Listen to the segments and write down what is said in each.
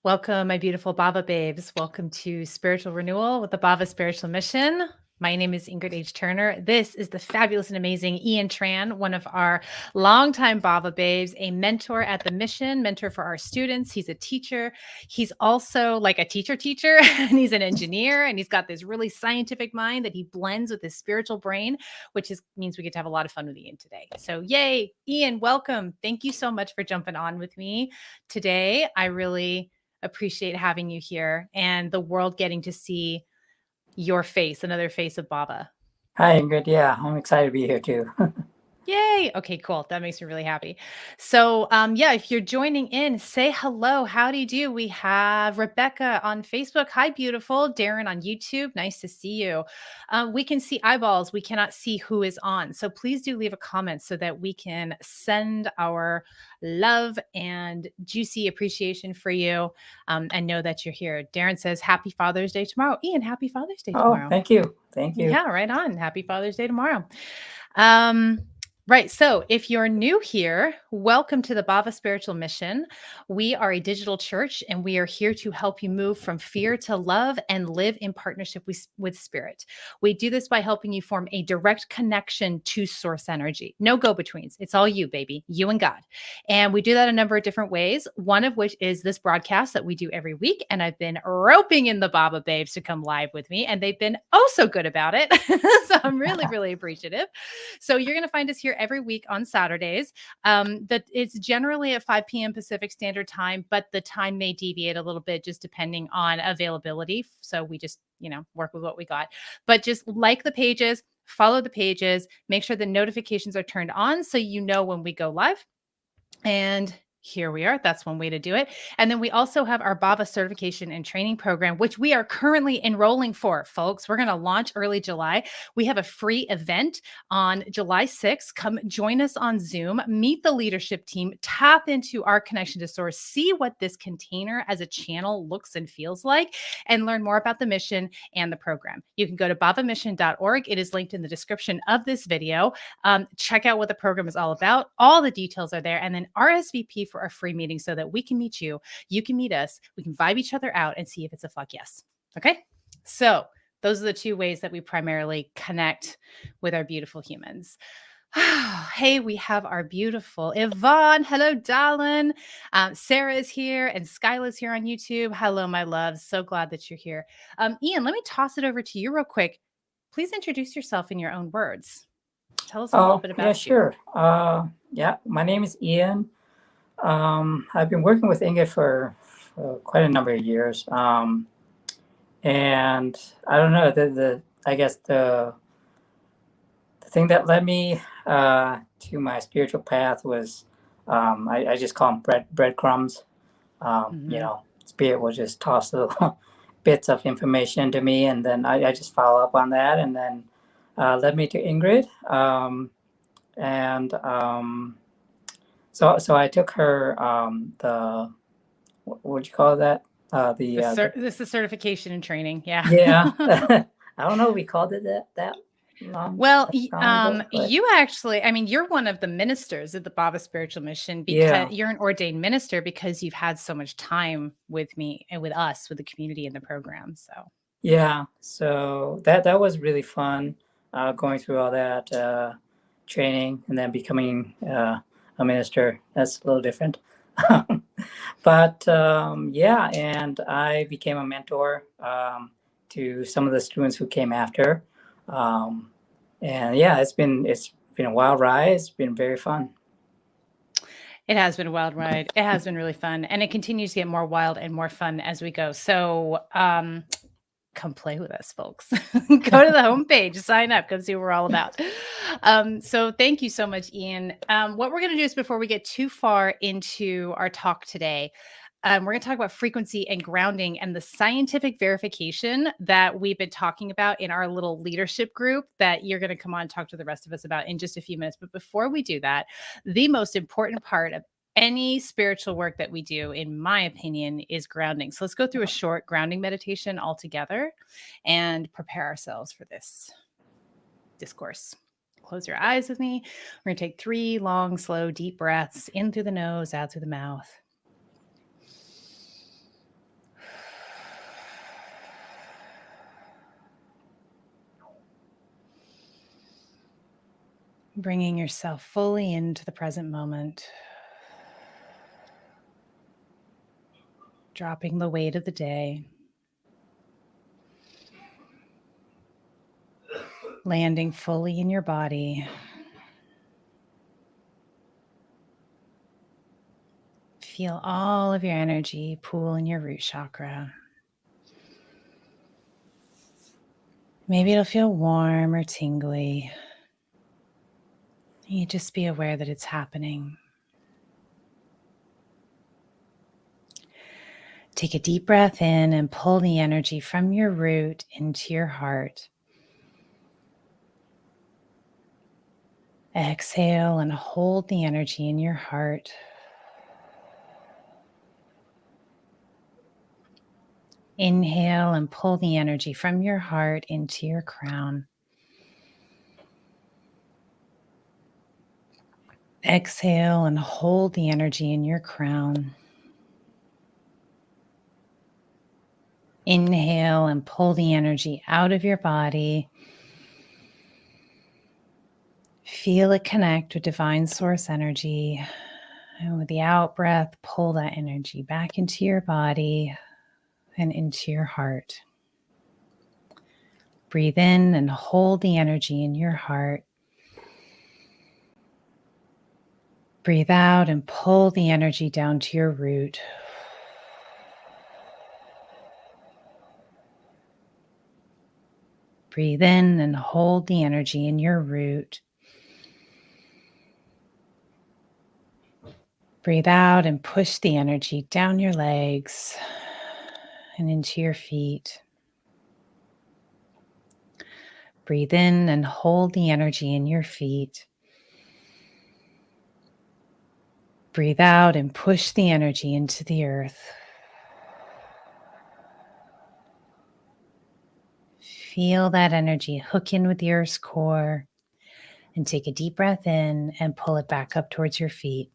Welcome, my beautiful Bhava babes. Welcome to Spiritual Renewal with the Bhava Spiritual Mission. My name is Ingrid H. Turner. This is the fabulous and amazing Ian Tran, one of our longtime Bhava babes, a mentor at the mission, mentor for our students. He's a teacher. He's also like a teacher, and he's an engineer, and he's got this really scientific mind that he blends with his spiritual brain, which means we get to have a lot of fun with Ian today. So yay, Ian, welcome. Thank you so much for jumping on with me today. I really appreciate having you here and the world getting to see your face, another face of Bhava. Hi, Ingrid. Yeah, I'm excited to be here too. Yay. Okay, cool. That makes me really happy. So, if you're joining in, say hello. How do you do? We have Rebecca on Facebook. Hi, beautiful. Darren on YouTube. Nice to see you. We can see eyeballs. We cannot see who is on. So please do leave a comment so that we can send our love and juicy appreciation for you and know that you're here. Darren says, Happy Father's Day tomorrow. Ian, Happy Father's Day Oh, tomorrow. thank you. Thank you. Yeah, right on. Happy Father's Day tomorrow. Right. So if you're new here, welcome to the Bhava Spiritual Mission. We are a digital church and we are here to help you move from fear to love and live in partnership with spirit. We do this by helping you form a direct connection to source energy. No go-betweens. It's all you, baby, you and God. And we do that a number of different ways, one of which is this broadcast that we do every week. And I've been roping in the Bhava babes to come live with me, and they've been oh so good about it. So I'm really, really appreciative. So you're going to find us here every week on Saturdays. That it's generally at 5 p.m. Pacific Standard Time, but the time may deviate a little bit just depending on availability. So we just, work with what we got. But just like the pages, follow the pages, make sure the notifications are turned on so you know when we go live. And here we are. That's one way to do it. And then we also have our Bhava certification and training program, which we are currently enrolling for, folks. We're going to launch early July. We have a free event on July 6th. Come join us on Zoom, meet the leadership team, tap into our connection to source, see what this container as a channel looks and feels like, and learn more about the mission and the program. You can go to bhavamission.org. It is linked in the description of this video. Check out what the program is all about. All the details are there. And then RSVP for a free meeting so that we can meet you. You can meet us. We can vibe each other out and see if it's a fuck yes. Okay. So those are the two ways that we primarily connect with our beautiful humans. Hey, we have our beautiful Yvonne. Hello, darling. Sarah is here and Skyla's here on YouTube. Hello, my loves. So glad that you're here. Ian, let me toss it over to you real quick. Please introduce yourself in your own words. Tell us a little bit about yeah, sure. My name is Ian. I've been working with Ingrid for quite a number of years. And I don't know, I guess the thing that led me to my spiritual path was I just call them breadcrumbs. Spirit will just toss little bits of information to me, and then I just follow up on that, and then led me to Ingrid. So I took her what would you call that? This is the certification and training. Yeah. Yeah. I don't know. We called it that long. Well, ago, you actually, you're one of the ministers of the Bhava Spiritual Mission because you're an ordained minister because you've had so much time with me and with us, with the community and the program. So yeah, so that was really fun, going through all that training and then becoming a minister. That's a little different. But and I became a mentor to some of the students who came after. And yeah, it's been a wild ride. It's been very fun. It has been a wild ride. It has been really fun. And it continues to get more wild and more fun as we go. So come play with us, folks. Go to the homepage, sign up, come see what we're all about. So thank you so much, Ian. What we're going to do is before we get too far into our talk today, we're going to talk about frequency and grounding and the scientific verification that we've been talking about in our little leadership group that you're going to come on and talk to the rest of us about in just a few minutes. But before we do that, the most important part of any spiritual work that we do, in my opinion, is grounding. So let's go through a short grounding meditation all together and prepare ourselves for this discourse. Close your eyes with me. We're going to take 3 long, slow, deep breaths in through the nose, out through the mouth. Bringing yourself fully into the present moment. Dropping the weight of the day. Landing fully in your body. Feel all of your energy pool in your root chakra. Maybe it'll feel warm or tingly. You just be aware that it's happening. Take a deep breath in and pull the energy from your root into your heart. Exhale and hold the energy in your heart. Inhale and pull the energy from your heart into your crown. Exhale and hold the energy in your crown. Inhale and pull the energy out of your body. Feel it connect with divine source energy. And with the out breath, pull that energy back into your body and into your heart. Breathe in and hold the energy in your heart. Breathe out and pull the energy down to your root. Breathe in and hold the energy in your root. Breathe out and push the energy down your legs and into your feet. Breathe in and hold the energy in your feet. Breathe out and push the energy into the earth. Feel that energy hook in with the earth's core and take a deep breath in and pull it back up towards your feet.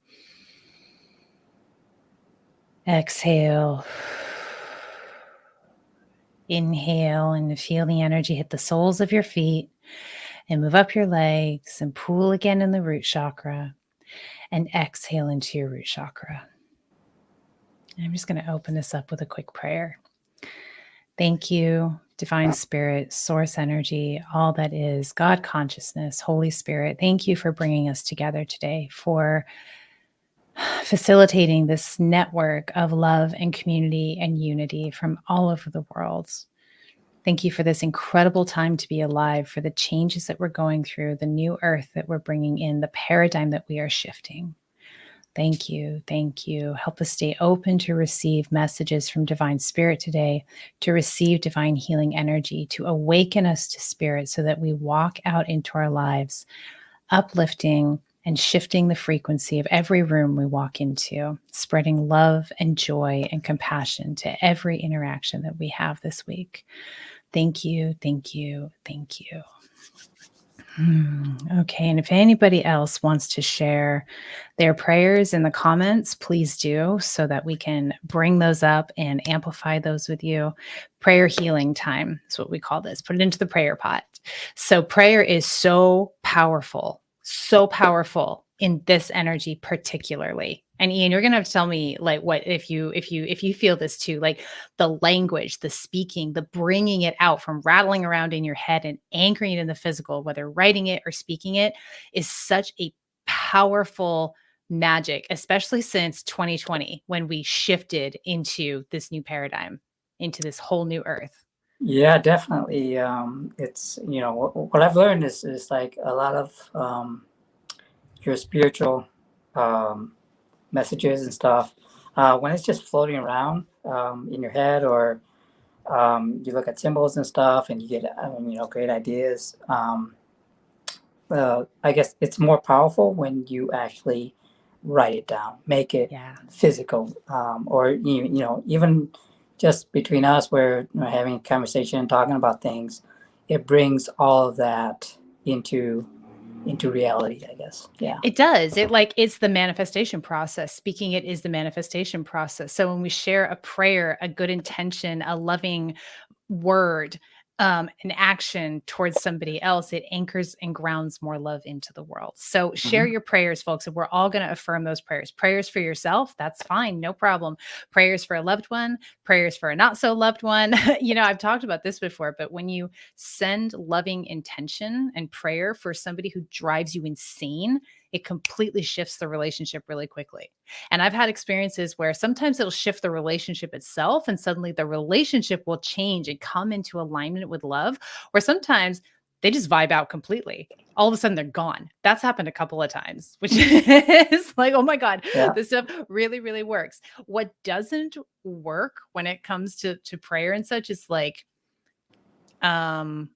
Exhale. Inhale and feel the energy hit the soles of your feet and move up your legs and pool again in the root chakra and exhale into your root chakra. And I'm just going to open this up with a quick prayer. Thank you, Divine Spirit, Source Energy, all that is, God Consciousness, Holy Spirit. Thank you for bringing us together today, for facilitating this network of love and community and unity from all over the world. Thank you for this incredible time to be alive, for the changes that we're going through, the new earth that we're bringing in, the paradigm that we are shifting. Thank you. Thank you. Help us stay open to receive messages from Divine Spirit today, to receive divine healing energy, to awaken us to Spirit so that we walk out into our lives, uplifting and shifting the frequency of every room we walk into, spreading love and joy and compassion to every interaction that we have this week. Thank you. Thank you. Thank you. Okay, and if anybody else wants to share their prayers in the comments, please do, so that we can bring those up and amplify those with you. Prayer healing time is what we call this. Put it into the prayer pot. So prayer is so powerful in this energy particularly. And Ian, you're going to have to tell me, like, what if you feel this too, like the language, the speaking, the bringing it out from rattling around in your head and anchoring it in the physical, whether writing it or speaking it, is such a powerful magic, especially since 2020, when we shifted into this new paradigm, into this whole new earth. Yeah, definitely. It's, what I've learned is like a lot of your spiritual messages and stuff, when it's just floating around in your head, or you look at symbols and stuff and you get great ideas. I guess it's more powerful when you actually write it down, make it physical, or even just between us, where having a conversation, talking about things, it brings all of that into reality, I guess. Yeah, it does. It's the manifestation process. Speaking it is the manifestation process. So when we share a prayer, a good intention, a loving word, an action towards somebody else, it anchors and grounds more love into the world. So share Mhm. your prayers, folks. And we're all going to affirm those prayers. Prayers for yourself, that's fine, no problem. Prayers for a loved one, prayers for a not so loved one. I've talked about this before, but when you send loving intention and prayer for somebody who drives you insane, it completely shifts the relationship really quickly. And I've had experiences where sometimes it'll shift the relationship itself, and suddenly the relationship will change and come into alignment with love, or sometimes they just vibe out completely. All of a sudden they're gone. That's happened a couple of times, which is like, oh my God, Yeah. this stuff really, really works. What doesn't work when it comes to prayer and such is like um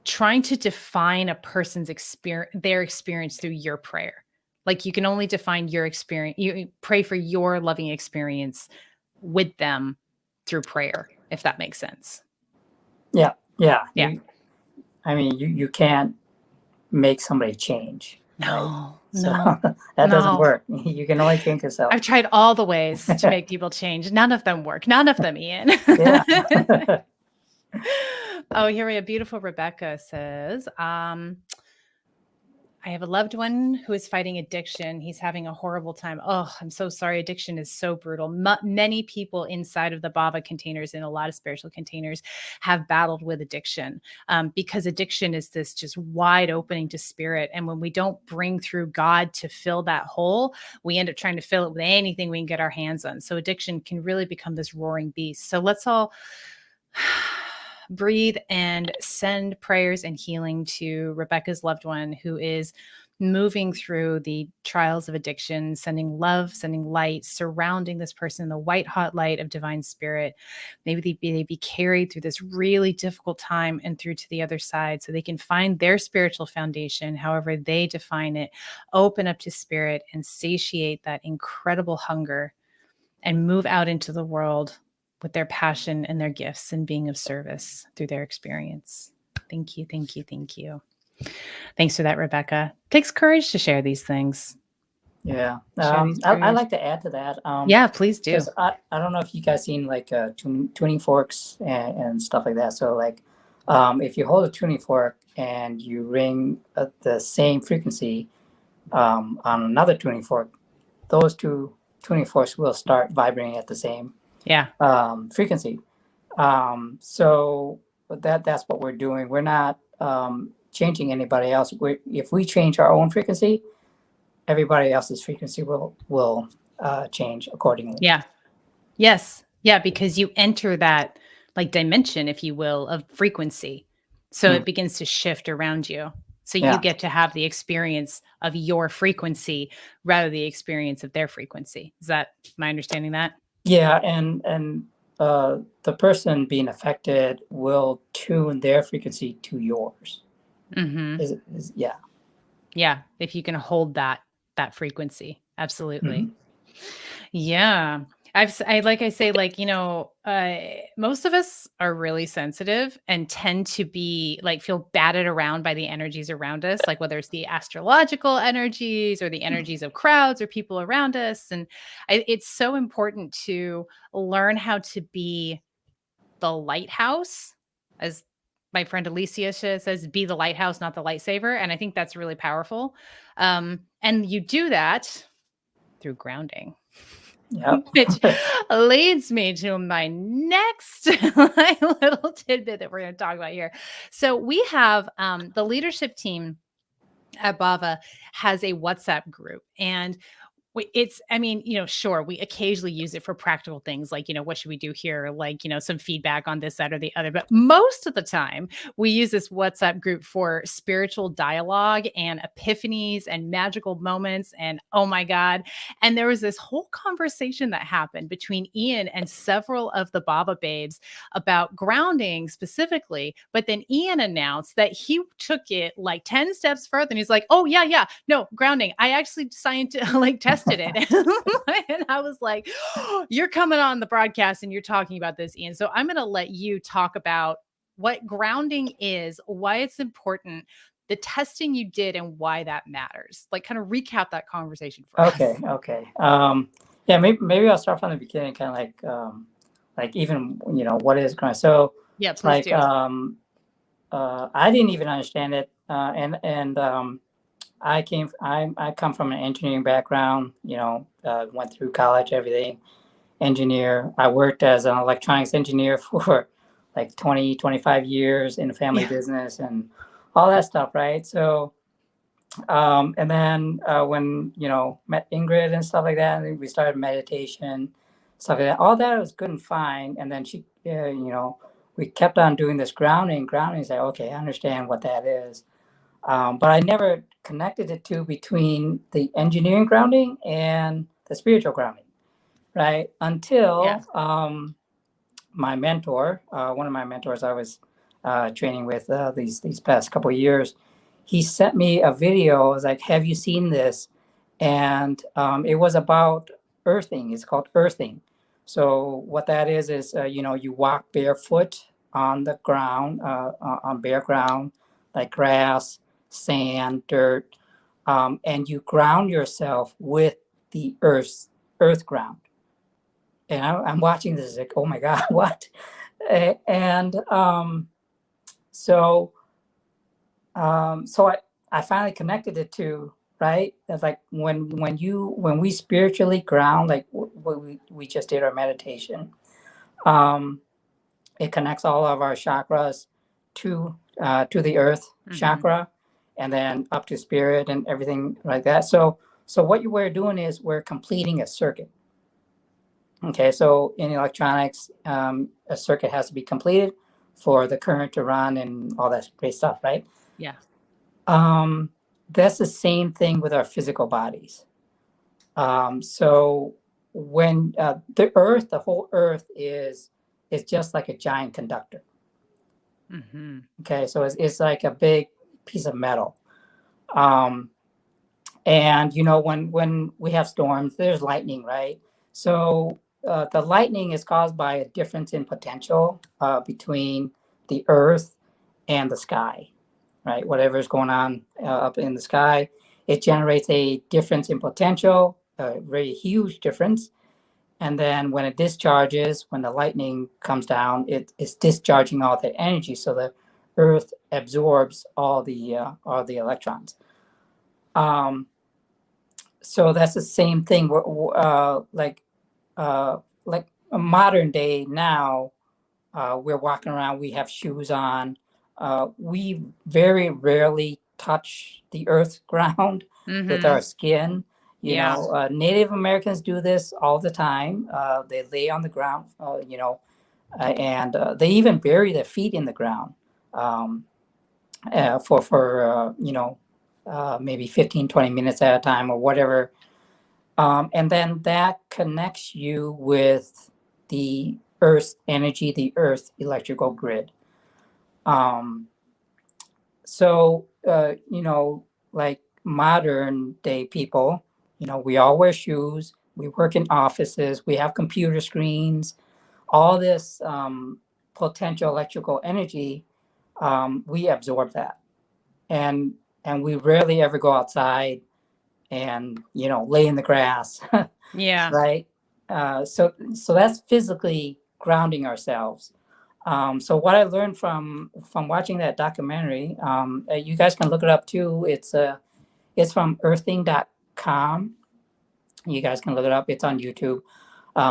trying to define a person's experience, their experience through your prayer. Like you can only define your experience. You pray for your loving experience with them through prayer, if that makes sense. Yeah. Yeah. Yeah. You can't make somebody change, right? No, So no, that doesn't no. work. You can only change yourself. I've tried all the ways to make people change. None of them work. None of them, Ian. Yeah. Oh, here we have beautiful Rebecca says, I have a loved one who is fighting addiction. He's having a horrible time. Oh, I'm so sorry. Addiction is so brutal. Many people inside of the Bhava containers, in a lot of spiritual containers, have battled with addiction, because addiction is this just wide opening to spirit. And when we don't bring through God to fill that hole, we end up trying to fill it with anything we can get our hands on. So addiction can really become this roaring beast. So let's all breathe and send prayers and healing to Rebecca's loved one who is moving through the trials of addiction, sending love, sending light, surrounding this person in the white hot light of divine spirit. Maybe they be carried through this really difficult time and through to the other side so they can find their spiritual foundation, however they define it, open up to spirit and satiate that incredible hunger and move out into the world with their passion and their gifts and being of service through their experience. Thank you, thank you, thank you. Thanks for that, Rebecca. It takes courage to share these things. Yeah. Share these I'd prayers. like to add to that. Yeah, please do. Because I don't know if you guys seen like tuning forks and stuff like that. So like, if you hold a tuning fork and you ring the same frequency on another tuning fork, those two tuning forks will start vibrating at the same frequency. So that's what we're doing. We're not changing anybody else. If we change our own frequency, everybody else's frequency will change accordingly. Yeah. Yes. Yeah, because you enter that like dimension, if you will, of frequency. So it begins to shift around you. So you get to have the experience of your frequency rather than the experience of their frequency. Is that my understanding that? Yeah, and the person being affected will tune their frequency to yours. Mm-hmm. Yeah. Yeah, if you can hold that frequency. Absolutely. Mm-hmm. Yeah. Like I say, like, most of us are really sensitive and tend to be like, feel battered around by the energies around us, like whether it's the astrological energies or the energies of crowds or people around us. And it's so important to learn how to be the lighthouse, as my friend Alicia says, be the lighthouse, not the lightsaber. And I think that's really powerful. And you do that through grounding. Yep. Which leads me to my next little tidbit that we're going to talk about here. So we have the leadership team at Bhava has a WhatsApp group, and sure, we occasionally use it for practical things like, what should we do here? Like, some feedback on this, that, or the other. But most of the time, we use this WhatsApp group for spiritual dialogue and epiphanies and magical moments. And oh my God. And there was this whole conversation that happened between Ian and several of the Bhava babes about grounding specifically. But then Ian announced that he took it like 10 steps further. And he's like, oh, yeah, no, grounding. I actually tested it. And I was like, oh, you're coming on the broadcast and you're talking about this, Ian. So I'm going to let you talk about what grounding is, why it's important, the testing you did, and why that matters. Like, kind of recap that conversation for us. Okay. Yeah, maybe I'll start from the beginning, kind of like even what is grounding. So yeah, please do. I didn't even understand it, and I come from an engineering background. Went through college, everything, engineer. I worked as an electronics engineer for like 20, 25 years in a family Yeah. business and all that stuff, right? So, and then when, met Ingrid and stuff like that, and we started meditation, stuff like that. All that was good and fine. And then we kept on doing this grounding. Grounding is like, okay, I understand what that is. But I never connected it to between the engineering grounding and the spiritual grounding, right? Until Yes. my mentor, one of my mentors I was training with these past couple of years, he sent me a video. I was like, "Have you seen this?" And it was about earthing. It's called earthing. So what that is you walk barefoot on the ground, on bare ground, like grass, sand, dirt, and you ground yourself with the earth ground. And I'm watching this like, oh my God, what? And so I finally connected it to, right. It's like when we spiritually ground, like what we just did our meditation. Um, it connects all of our chakras to the earth chakra, and then up to spirit and everything like that. So what we're doing is we're completing a circuit. Okay, so in electronics, a circuit has to be completed for the current to run and all that great stuff, right? Yeah. That's the same thing with our physical bodies. So when the whole Earth is just like a giant conductor. Okay, so it's like a big piece of metal. Um, and when we have storms, there's lightning, right? So the lightning is caused by a difference in potential between the Earth and the sky, right? Whatever's going on up in the sky, it generates a difference in potential, a very huge difference. And then when it discharges, when the lightning comes down, it is discharging all the energy, so the Earth absorbs all the electrons. So that's the same thing. Like a modern day now, we're walking around. We have shoes on. We very rarely touch the earth ground with our skin. Yeah. Native Americans do this all the time. They lay on the ground, and they even bury their feet in the ground for maybe 15, 20 minutes at a time or whatever. And then that connects you with the Earth's energy, the Earth electrical grid. So, like modern day people, we all wear shoes, we work in offices, we have computer screens, all this potential electrical energy, we absorb that. And we rarely ever go outside and lay in the grass. Yeah. Right. So that's physically grounding ourselves. So what I learned from watching that documentary, you guys can look it up too. It's from earthing.com. You guys can look it up. It's on YouTube.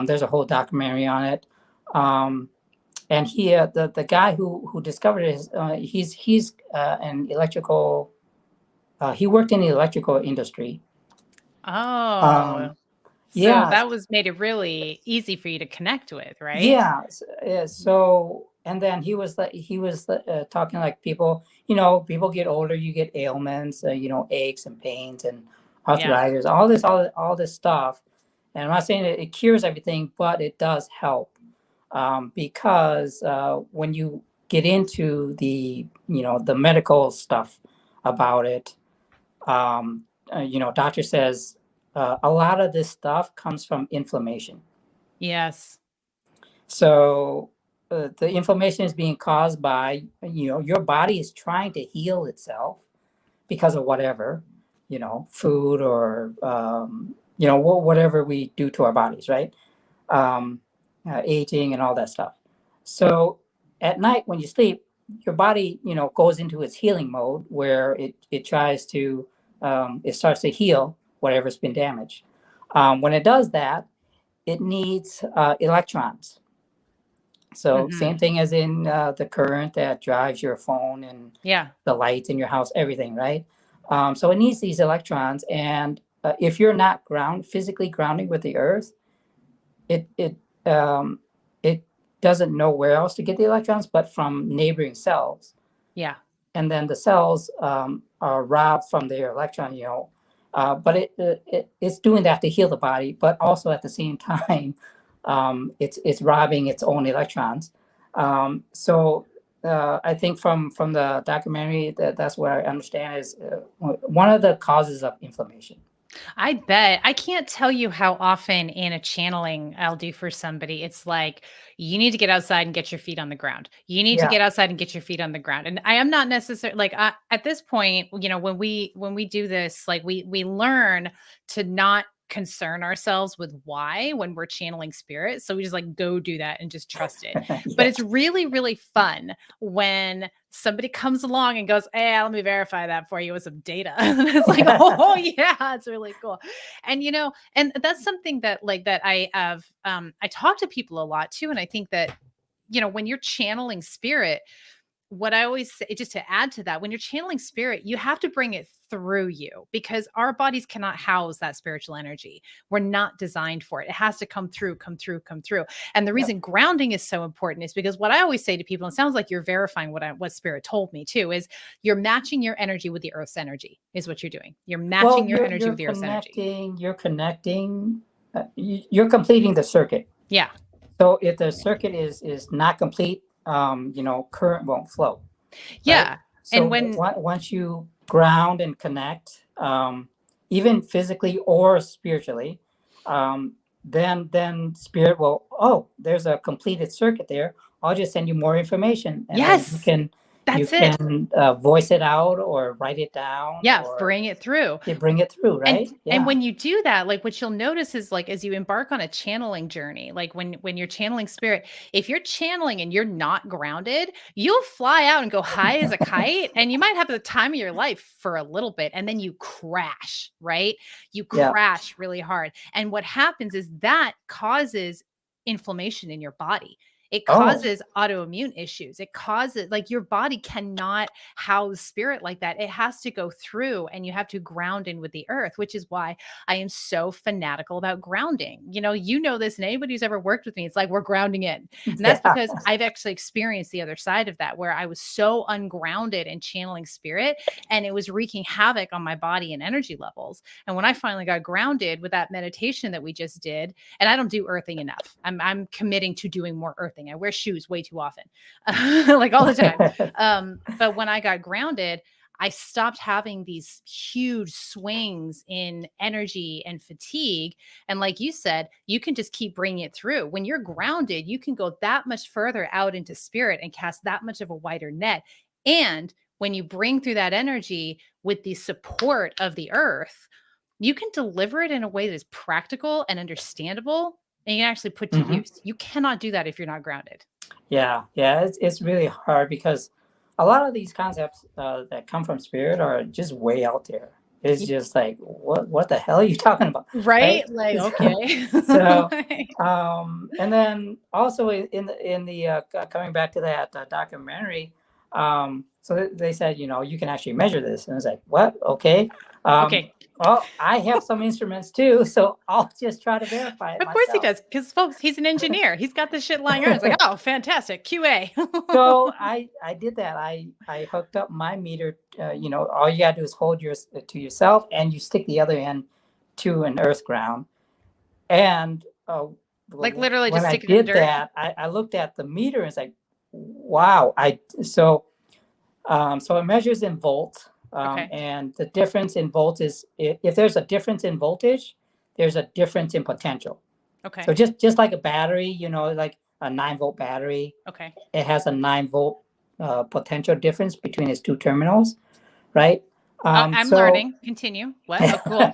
There's a whole documentary on it. And the guy who discovered it is he's an electrical. He worked in the electrical industry. Oh, so Yeah, that was made it really easy for you to connect with, right? yeah. So, and then he was talking like people get older, you get ailments, aches and pains and Yeah. arthritis, all this stuff. And I'm not saying it cures everything, but it does help, because when you get into the medical stuff about it, doctor says a lot of this stuff comes from inflammation. Yes. So the inflammation is being caused by, your body is trying to heal itself because of whatever, food or, whatever we do to our bodies, right? Aging and all that stuff. So at night when you sleep, your body, goes into its healing mode where it tries to, it starts to heal whatever's been damaged. When it does that, it needs electrons. So same Mhm. thing as in the current that drives your phone and Yeah. the lights in your house, everything, right? So it needs these electrons, and if you're not physically grounding with the earth, it it um, it doesn't know where else to get the electrons, but from neighboring cells, Yeah. and then the cells are robbed from their electron. But it's doing that to heal the body, but also at the same time, it's robbing its own electrons. So I think from the documentary, that's what I understand is one of the causes of inflammation. I bet. I can't tell you how often in a channeling I'll do for somebody. It's like, you need to get outside and get your feet on the ground. You need to Yeah. get outside and get your feet on the ground. And I am not necessarily like at this point, when we do this, like we learn to not concern ourselves with why when we're channeling spirit. So we just like go do that and just trust it. But Yeah. it's really, really fun when somebody comes along and goes, "Hey, let me verify that for you with some data." And it's like, "Oh yeah, it's really cool." And that's something that I have I talk to people a lot too, and I think that when you're channeling spirit, what I always say, just to add to that, when you're channeling spirit, you have to bring it through you because our bodies cannot house that spiritual energy. We're not designed for it. It has to come through, come through, come through. And the Yep. reason grounding is so important is because what I always say to people, and it sounds like you're verifying what spirit told me too, is you're matching your energy with the earth's energy, is what you're doing. You're Well, matching your energy with the earth's energy. you're connecting, you're completing the circuit. Yeah. So if the circuit is not complete, current won't flow, right? Yeah. So And when once you ground and connect, even physically or spiritually, um, then spirit will, oh, there's a completed circuit there. I'll just send you more information, and then you yes, can you that's it. can voice it out or write it down Yeah, or bring it through. you bring it through, And right? and Yeah. when you do that, like what you'll notice is like as you embark on a channeling journey, like when you're channeling spirit, if you're channeling and you're not grounded, you'll fly out and go high as a kite and you might have the time of your life for a little bit and then you crash, right? You Yeah. crash really hard. And what happens is that causes inflammation in your body. It Oh, causes autoimmune issues. It causes like your body cannot house spirit like that. It has to go through and you have to ground in with the earth, which is why I am so fanatical about grounding. This, and anybody who's ever worked with me, it's like we're grounding in. And that's yeah. because I've actually experienced the other side of that, where I was so ungrounded and channeling spirit, and it was wreaking havoc on my body and energy levels. And when I finally got grounded with that meditation that we just did, and I don't do earthing enough. I'm committing to doing more earthing. I wear shoes way too often, like all the time. But when I got grounded, I stopped having these huge swings in energy and fatigue. And like you said, you can just keep bringing it through. When you're grounded, you can go that much further out into spirit and cast that much of a wider net. And when you bring through that energy with the support of the earth, you can deliver it in a way that's practical and understandable and you can actually put to Hmm. use. You cannot do that if you're not grounded. Yeah. It's really hard because a lot of these concepts that come from spirit are just way out there. It's just like, what the hell are you talking about, right? Right? Like, okay. So, and then also in the coming back to that documentary, so they said, you can actually measure this, and I was like, what? Okay. Um, Okay. well, I have some instruments too, so I'll just try to verify it Of course he myself. does, because folks, he's an engineer. He's got this shit lying around. It's like, oh, fantastic. QA. So I did that. I hooked up my meter. All you gotta do is hold yours to yourself, and you stick the other end to an earth ground. And Like literally when just I stick it in the did dirt. that, I looked at the meter and it's like, wow. So it measures in volt, Okay. and the difference in volt is if there's a difference in voltage, there's a difference in potential. So Okay. just like a battery, like a 9-volt battery, Okay. it has a 9-volt potential difference between its two terminals, right? I'm So, learning. Continue. What? Oh, cool.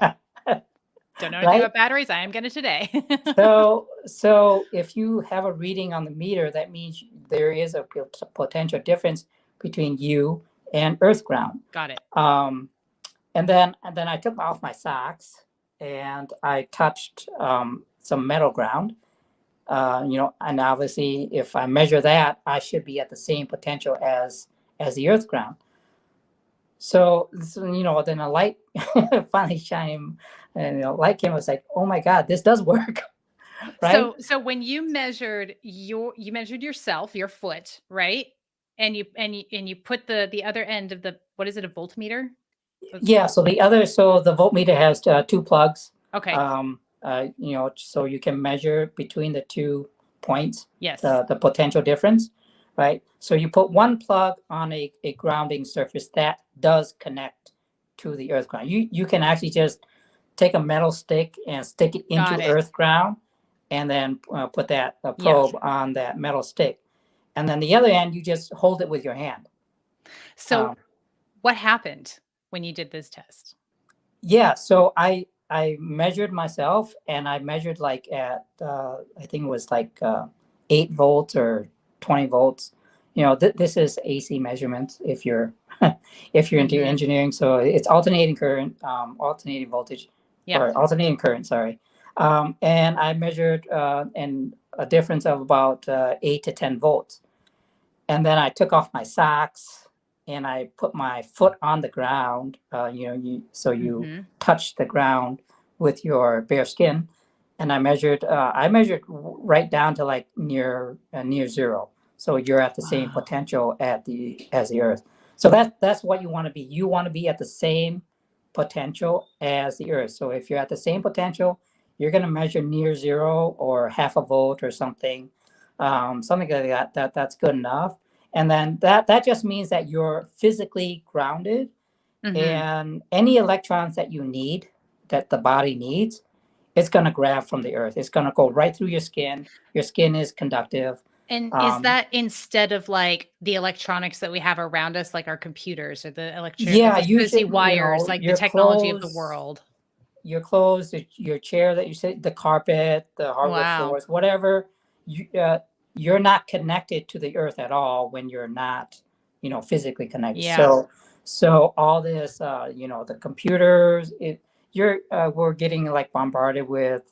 Don't know anything right? about batteries. I am going to today. So if you have a reading on the meter, that means there is a potential difference between you and earth ground. Got it. And then I took off my socks and I touched some metal ground. And obviously, if I measure that, I should be at the same potential as the earth ground. So then a light finally shined, and light came. I was like, oh my God, this does work, right? So when you measured yourself, your foot, right? And you put the other end of the, what is it, a voltmeter? Yeah. So the voltmeter has 2 plugs. Okay. So you can measure between the 2 points. Yes. The potential difference, right? So you put one plug on a grounding surface that does connect to the earth ground. You can actually just take a metal stick and stick it into earth ground, and then put that probe on that metal stick. And then the other end, you just hold it with your hand. So what happened when you did this test? Yeah, so I measured myself, and I measured like at, I think it was like 8 volts or 20 volts. This is AC measurements if you're into engineering. So it's alternating current, alternating voltage, or alternating current, sorry. And I measured and a difference of about 8 to 10 volts. And then I took off my socks and I put my foot on the ground. You touch the ground with your bare skin, and I measured right down to like near zero. So you're at the same potential as the earth. So that's what you want to be. You want to be at the same potential as the earth. So if you're at the same potential, you're going to measure near zero or half a volt or something, something like that. That's good enough. And then that just means that you're physically grounded, and any electrons that you need, that the body needs, it's going to grab from the earth. It's going to go right through your skin. Your skin is conductive. And is that instead of like the electronics that we have around us, like our computers or the electricity wires, like the technology of the world? Your clothes, your chair that you sit, the carpet, the hardwood floors, whatever, you're not connected to the earth at all when you're not, physically connected. So all this, the computers, we're getting like bombarded with,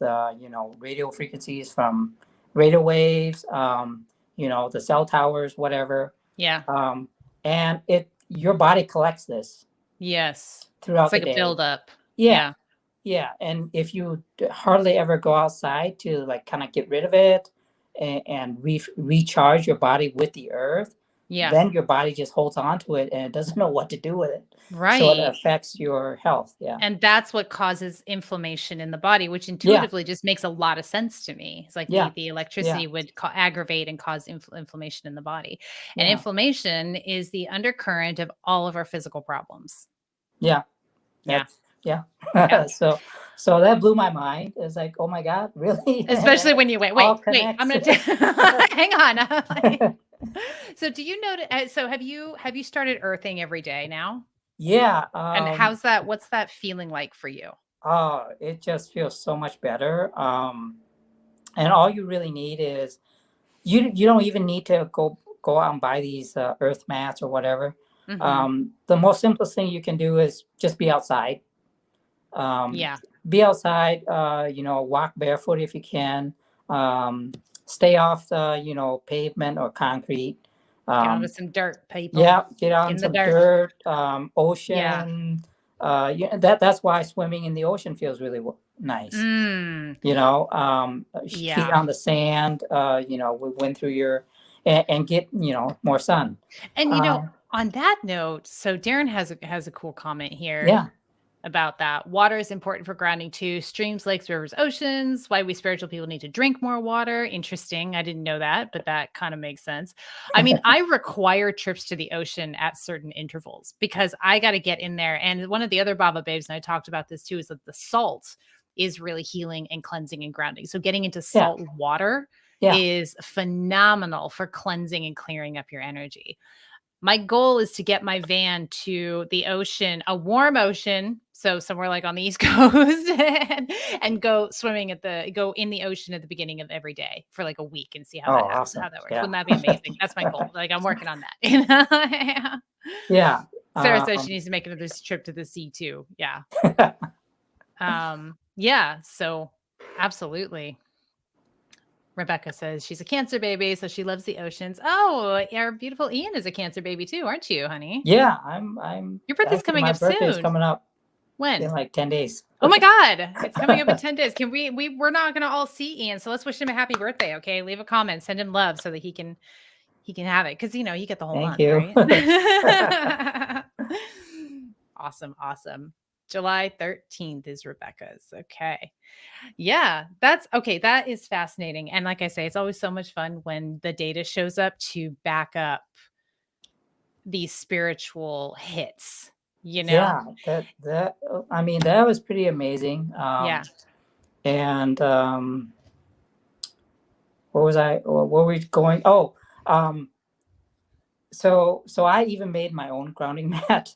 radio frequencies from radio waves, the cell towers, whatever. Yeah. And your body collects this. Yes. Throughout the day. It's like a buildup. Yeah. Yeah. And if you hardly ever go outside to like kind of get rid of it and recharge your body with the earth, then your body just holds on to it and it doesn't know what to do with it. Right. So it affects your health. Yeah. And that's what causes inflammation in the body, which intuitively just makes a lot of sense to me. It's like the electricity would aggravate and cause inflammation in the body. And inflammation is the undercurrent of all of our physical problems. Yeah. Yeah. So that blew my mind. It's like, oh my God, really? Especially when you wait, I'm going to hang on. So do you know, so have you started earthing every day now? Yeah. And what's that feeling like for you? Oh, it just feels so much better. And all you really need is, you don't even need to go out and buy these earth mats or whatever. The most simplest thing you can do is just be outside. Be outside, walk barefoot if you can. Stay off the, pavement or concrete. Get onto some dirt, people. Yeah, get on some dirt, ocean. That's why swimming in the ocean feels really nice. Feet on the sand. We went through and get more sun. And on that note, so Darren has a cool comment here. Yeah. About that. Water is important for grounding too. Streams, lakes, rivers, oceans. Why we spiritual people need to drink more water. Interesting. I didn't know that, but that kind of makes sense. I mean, I require trips to the ocean at certain intervals because I got to get in there. And one of the other Bhava babes, and I talked about this too, is that the salt is really healing and cleansing and grounding. So getting into salt water is phenomenal for cleansing and clearing up your energy. My goal is to get my van to the ocean, a warm ocean, so somewhere like on the East Coast, and go in the ocean at the beginning of every day for like a week and see how Oh, that happens, awesome. how that works. Yeah. Wouldn't that be amazing? That's my goal. Like I'm working on that. Yeah. Yeah. Sarah says she needs to make another trip to the sea too. Yeah. Yeah. So absolutely. Rebecca says she's a Cancer baby, so she loves the oceans. Oh, our beautiful Ian is a Cancer baby too, aren't you, honey? Yeah, I'm Your birthday's actually, coming my up birthday is soon. coming up in When? like 10 days. Oh my God, it's coming up in 10 days. Can we're not gonna all see Ian, so let's wish him a happy birthday, okay? Leave a comment, send him love so that he can have it. Cause you get the whole Thank month, you. right? Awesome. July 13th is Rebecca's. Okay. Yeah, that is fascinating. And like I say, it's always so much fun when the data shows up to back up these spiritual hits, Yeah, that I mean, that was pretty amazing. Yeah. And what were we going? Oh, so I even made my own grounding mat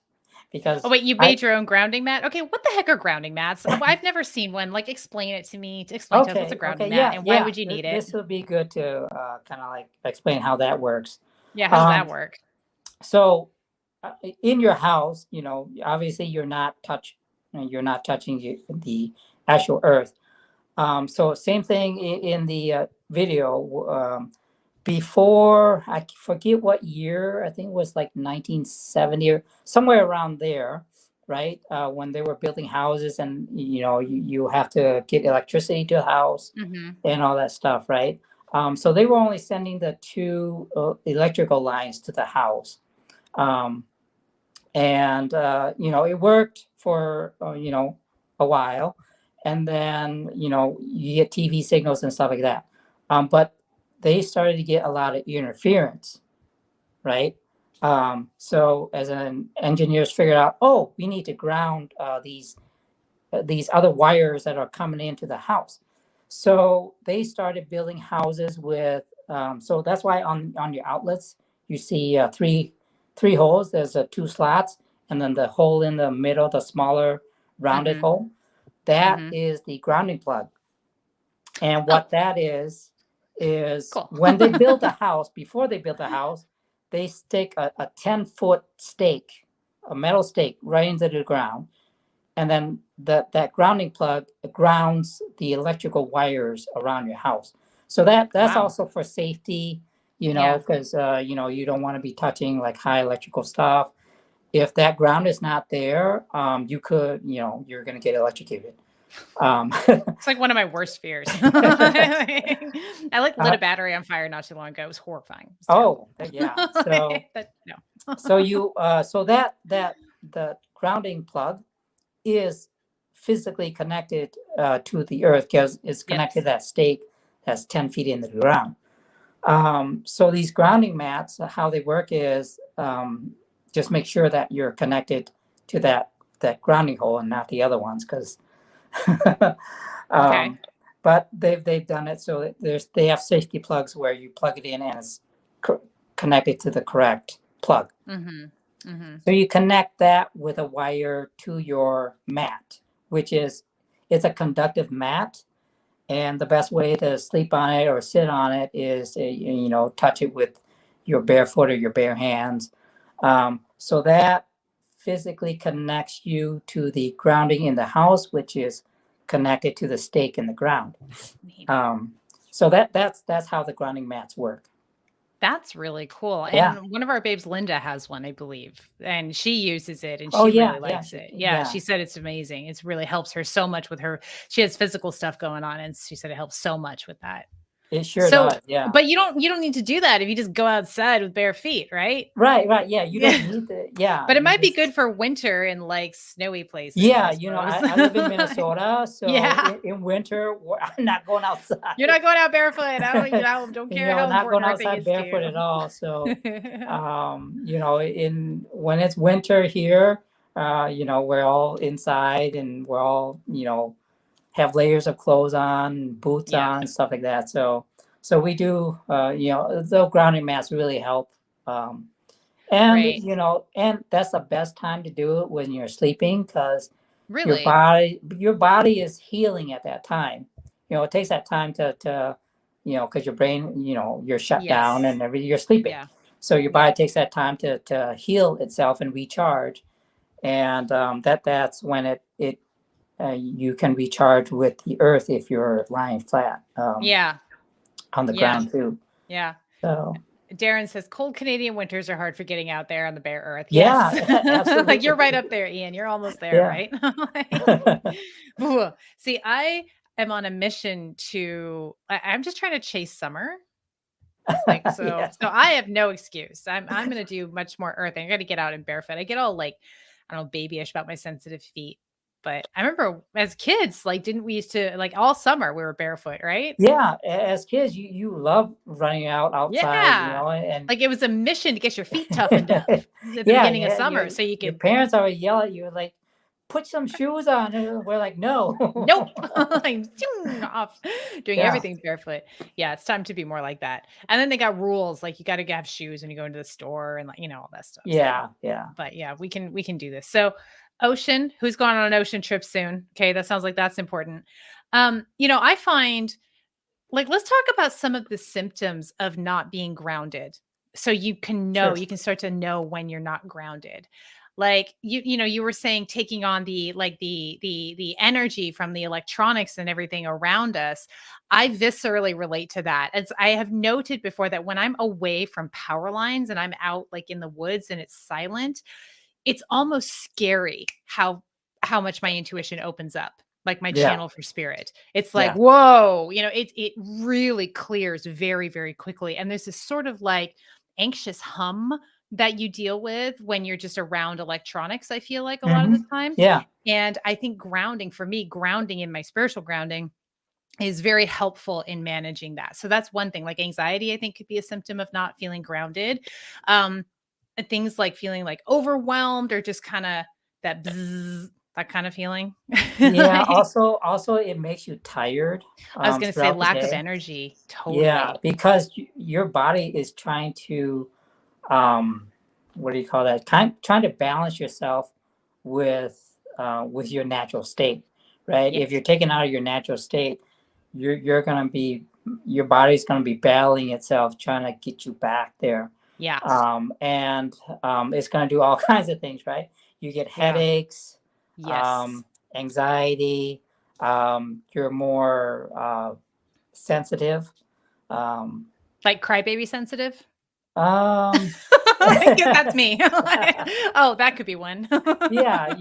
because Oh, wait, you made your own grounding mat? Okay, what the heck are grounding mats? Oh, I've never seen one. Like, explain it to me. Explain to us what's a grounding mat and why would you need it? This will be good to kind of like explain how that works. Yeah, how does that work? So in your house, obviously you're not touching the actual earth. So same thing in the video. Before, I forget what year, I think it was like 1970 or somewhere around there, right? When they were building houses and, you have to get electricity to the house and all that stuff, right? So they were only sending the two electrical lines to the house. And it worked for, a while. And then, you get TV signals and stuff like that. But they started to get a lot of interference, right? So as an engineers figured out, oh, we need to ground these other wires that are coming into the house. So they started building houses with, so that's why on your outlets, you see three holes. There's two slots, and then the hole in the middle, the smaller rounded hole, that is the grounding plug. And what that is cool. When they build a house, before they build a house, they stick a 10-foot stake, a metal stake, right into the ground. And then that grounding plug grounds the electrical wires around your house. So that's also for safety, because you don't want to be touching like high electrical stuff. If that ground is not there, you could, you're going to get electrocuted. It's like one of my worst fears. I lit a battery on fire not too long ago. It was horrifying. Yeah. So no. So the grounding plug is physically connected to the earth because it's connected to that stake that's 10 feet into the ground. So these grounding mats, how they work is just make sure that you're connected to that grounding hole and not the other ones, because but they've done it so that they have safety plugs where you plug it in and it's connected to the correct plug. So you connect that with a wire to your mat, which it's a conductive mat, and the best way to sleep on it or sit on it is touch it with your bare foot or your bare hands. So that physically connects you to the grounding in the house, which is connected to the stake in the ground. So that's how the grounding mats work. That's really cool. Yeah. And one of our babes, Linda, has one, I believe, and she uses it and she really likes it. Yeah, she said it's amazing. It really helps her so much with her. She has physical stuff going on, and she said it helps so much with that. It sure does. Yeah. But you don't need to do that if you just go outside with bare feet, right? Right. Yeah. You don't need to. Yeah. But it might be good for winter in like snowy places. Yeah. I live in Minnesota, so in winter I'm not going outside. You're not going out barefoot. Don't care how not important going outside barefoot at all. So, when it's winter here, we're all inside and we're all, have layers of clothes on, boots on, stuff like that. So we do, the grounding mats really help. And Right. and that's the best time to do it when you're sleeping, because Really? your body is healing at that time. It takes that time to because your brain, you're shut down Yes. and everything, you're sleeping. Yeah. So your Yeah. body takes that time to heal itself and recharge. And that's when it you can recharge with the earth if you're lying flat Yeah. on the Yeah. ground too. Yeah. So Darren says cold Canadian winters are hard for getting out there on the bare earth. Yes. yeah, Like you're right absolutely. up there, Ian. You're almost there, Yeah. right? Like, ooh. See, I am on a mission I'm just trying to chase summer. Like so Yeah. so I have no excuse. I'm gonna do much more earthing. I gotta get out in barefoot. I get all like, I don't know, babyish about my sensitive feet. But I remember as kids, like, didn't we used to like all summer we were barefoot, right? Yeah, as kids, you love running outside, Yeah. and Like, it was a mission to get your feet toughened up at the yeah, beginning of yeah, summer so you your could parents always yell at you like, "Put some shoes on." And we're like, "No." nope, I'm zoom off doing Yeah, everything barefoot. Yeah, it's time to be more like that. And then they got rules, like, you gotta have shoes when you go into the store and, like, all that stuff, so yeah, yeah. but, yeah, we can do this. So, ocean, who's going on an ocean trip soon? Okay, that sounds like that's important. I find like, let's talk about some of the symptoms of not being grounded. So Sure. you can start to know when you're not grounded. Like you were saying taking on the energy from the electronics and everything around us. I viscerally relate to that. As I have noted before that when I'm away from power lines and I'm out like in the woods and it's silent, it's almost scary how much my intuition opens up, like my Yeah, channel for spirit. It's like, yeah. whoa, it really clears very, very quickly. And there's this sort of like anxious hum that you deal with when you're just around electronics, I feel like a lot of the Hmm. time. Yeah, And I think grounding for me, grounding in my spiritual grounding is very helpful in managing that. So that's one thing. Like anxiety, I think could be a symptom of not feeling grounded. Um, and things like feeling like overwhelmed or just kind of that bzzz, that kind of feeling. yeah. Like, Also, it makes you tired I was going to say throughout the lack of day. energy. Yeah, Totally. because your body is trying to um what do you call that, trying to balance yourself with your natural state, right? Yeah. If you're taken out of your natural state, you're gonna be your body's gonna be battling itself trying to get you back there. Yeah. And it's gonna do all kinds of things, right? You get Yeah. headaches, Yes. um anxiety, you're more sensitive. um Like crybaby sensitive. um I guess that's me. Oh, that could be one. Yeah,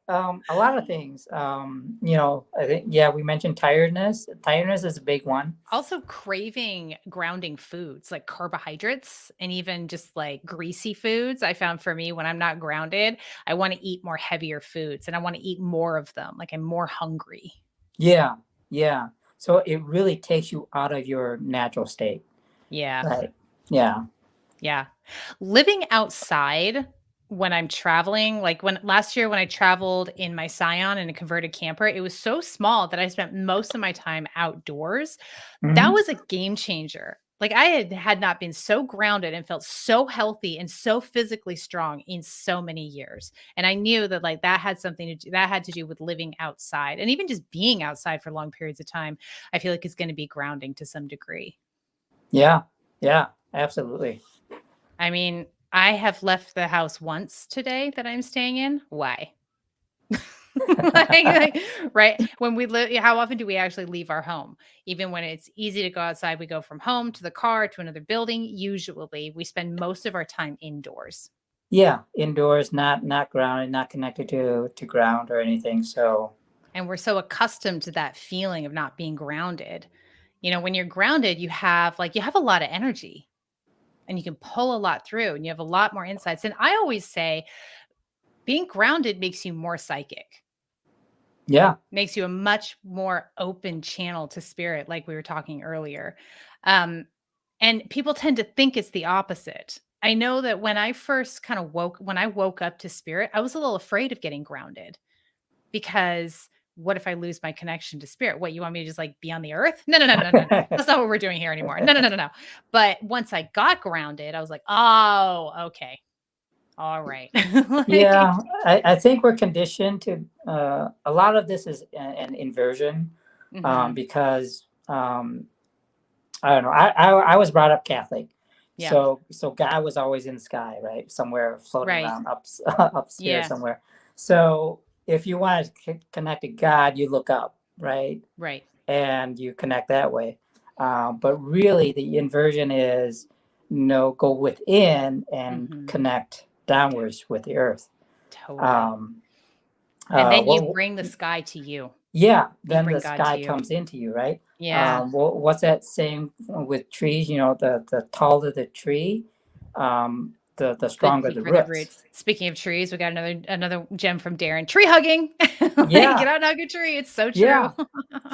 a lot of things. I think, yeah, we mentioned tiredness. Tiredness is a big one. Also craving grounding foods like carbohydrates and even just like greasy foods. I found for me when I'm not grounded, I want to eat more heavier foods and I want to eat more of them. Like I'm more hungry. Yeah, yeah. So it really takes you out of your natural state. Yeah. Right. Yeah. Yeah. Living outside when I'm traveling, like when last year when I traveled in my Scion in a converted camper, it was so small that I spent most of my time outdoors. That Hmm. was a game changer. Like I had not been so grounded and felt so healthy and so physically strong in so many years. And I knew that like that had something to do that had to do with living outside and even just being outside for long periods of time. I feel like it's going to be grounding to some degree. Yeah. Yeah. Absolutely. I mean, I have left the house once today that I'm staying in. Why? Right? When we live, how often do we actually leave our home? Even when it's easy to go outside, we go from home to the car to another building. Usually, we spend most of our time indoors. Yeah. Indoors, not grounded, not connected to ground or anything. So And we're so accustomed to that feeling of not being grounded. When you're grounded, you have a lot of energy and you can pull a lot through and you have a lot more insights. And I always say being grounded makes you more psychic. yeah. Makes you a much more open channel to spirit, like we were talking earlier. Um, and people tend to think it's the opposite. I know that when I woke up to spirit, I was a little afraid of getting grounded because what if I lose my connection to spirit? What, you want me to just like be on the earth? No, no, no, no, no, no. That's not what we're doing here anymore. No, no, no, no, no. But once I got grounded, I was like, oh, okay. All right. Yeah, I think we're conditioned to, a lot of this is an inversion, Mhm. because I don't know. I was brought up Catholic, Yeah. so God was always in the sky, right? Somewhere floating Right. around upstairs Yeah. somewhere. So if you want to connect to God, you look up, right? Right. And you connect that way. But really, the inversion is, go within and Mhm. connect downwards with the earth. Totally. Um, And then you what bring the sky to you. Yeah, You then bring the God to sky you. comes into you, right? Yeah. What's that saying with trees? The taller the tree, the The stronger the deeper the roots. roots. Speaking of trees, we got another gem from Darren. Tree hugging. Like, Yeah, get out and hug a tree. It's so true. yeah.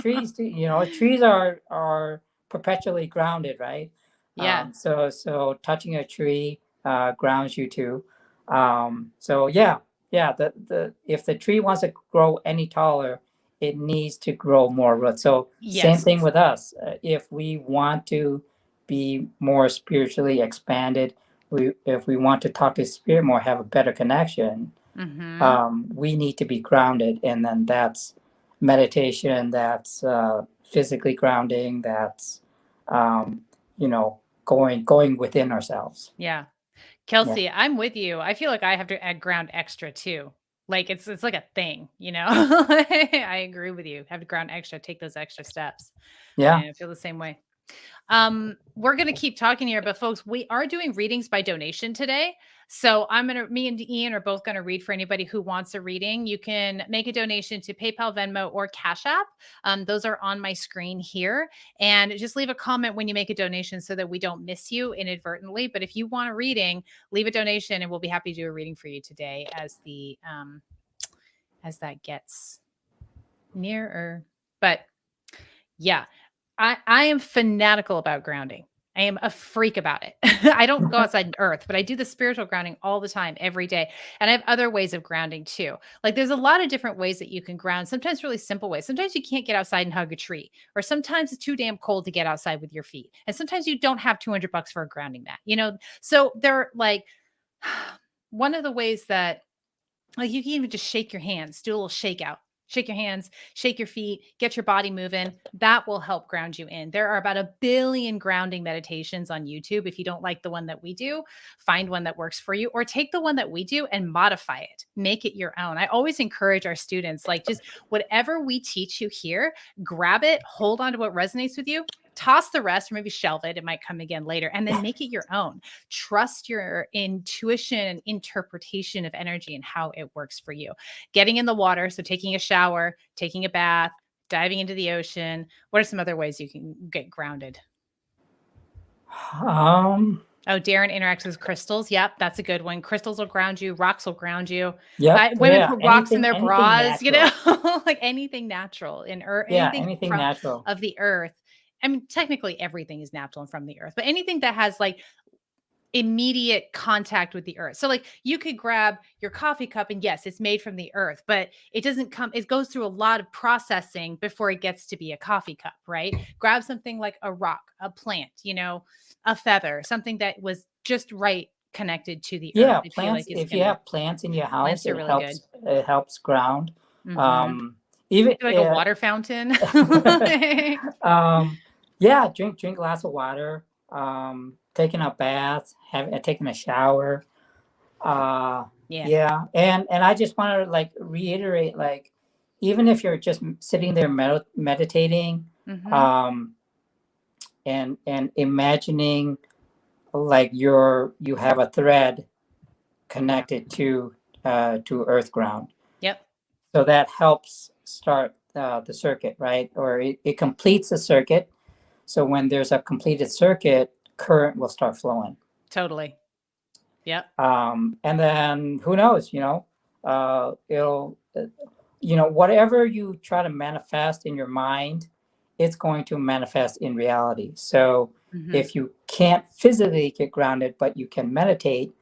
Trees are perpetually grounded, right? Yeah. So touching a tree grounds you too. So yeah. The if the tree wants to grow any taller, it needs to grow more roots. So same Yes. thing with us. If we want to be more spiritually expanded, if we want to talk to spirit more, have a better connection, Mhm. we need to be grounded, and then that's meditation, that's physically grounding, that's um, going within ourselves. Yeah. Yeah, Kelsey, I'm with you. I feel like I have to add ground extra too. Like it's like a thing, you know? I agree with you. Have to ground extra, take those extra steps. yeah. Yeah, I feel the same way. We're gonna keep talking here, but folks, we are doing readings by donation today. So me and Ian are both gonna read for anybody who wants a reading. You can make a donation to PayPal, Venmo, or Cash App. Those are on my screen here. And just leave a comment when you make a donation so that we don't miss you inadvertently. But if you want a reading, leave a donation and we'll be happy to do a reading for you today as that gets nearer. But yeah, I am fanatical about grounding. I am a freak about it. I don't go outside in earth, but I do the spiritual grounding all the time, every day. And I have other ways of grounding too. Like there's a lot of different ways that you can ground, sometimes really simple ways. Sometimes you can't get outside and hug a tree, or sometimes it's too damn cold to get outside with your feet. And sometimes you don't have $200 for a grounding mat, you know? So they're like, one of the ways that like you can even just shake your hands, do a little shake out. Shake your hands, shake your feet, get your body moving. That will help ground you in. There are about 1 billion grounding meditations on YouTube. If you don't like the one that we do, find one that works for you or take the one that we do and modify it. Make it your own. I always encourage our students, like just whatever we teach you here, grab it, hold on to what resonates with you, toss the rest or maybe shelve it. It might come again later and then make it your own. Trust your intuition and interpretation of energy and how it works for you. Getting in the water, so taking a shower, taking a bath, diving into the ocean. What are some other ways you can get grounded? Um, Oh, Darren interacts with crystals. Yep, that's a good one. Crystals will ground you. Rocks will ground you. yep. Women Yeah. put rocks in their Anything bras, you know, natural. like anything natural in earth, Yeah. anything Anything from natural. of the earth. I mean, technically everything is natural and from the earth, but anything that has like immediate contact with the earth. So like you could grab your coffee cup and yes, it's made from the earth, but it goes through a lot of processing before it gets to be a coffee cup, right? Grab something like a rock, a plant, you know, a feather, something that was just right connected to the earth. Yeah. I feel Plants. like it's If you gonna have plants in your house, plants are it really good. helps. It helps ground. Mm-hmm. Even. Like a water fountain. um, yeah. Drink lots of water. Taking a bath, taking a shower. Uh, Yeah. yeah, and I just want to like reiterate, like even if you're just sitting there meditating, Mm-hmm. um, and imagining like you have a thread connected to earth ground, Yep. so that helps start the circuit, right? Or it completes the circuit. So when there's a completed circuit, current will start flowing. Totally. Yep. And then who knows, it'll, whatever you try to manifest in your mind, it's going to manifest in reality. So Mm-hmm. if you can't physically get grounded, but you can meditate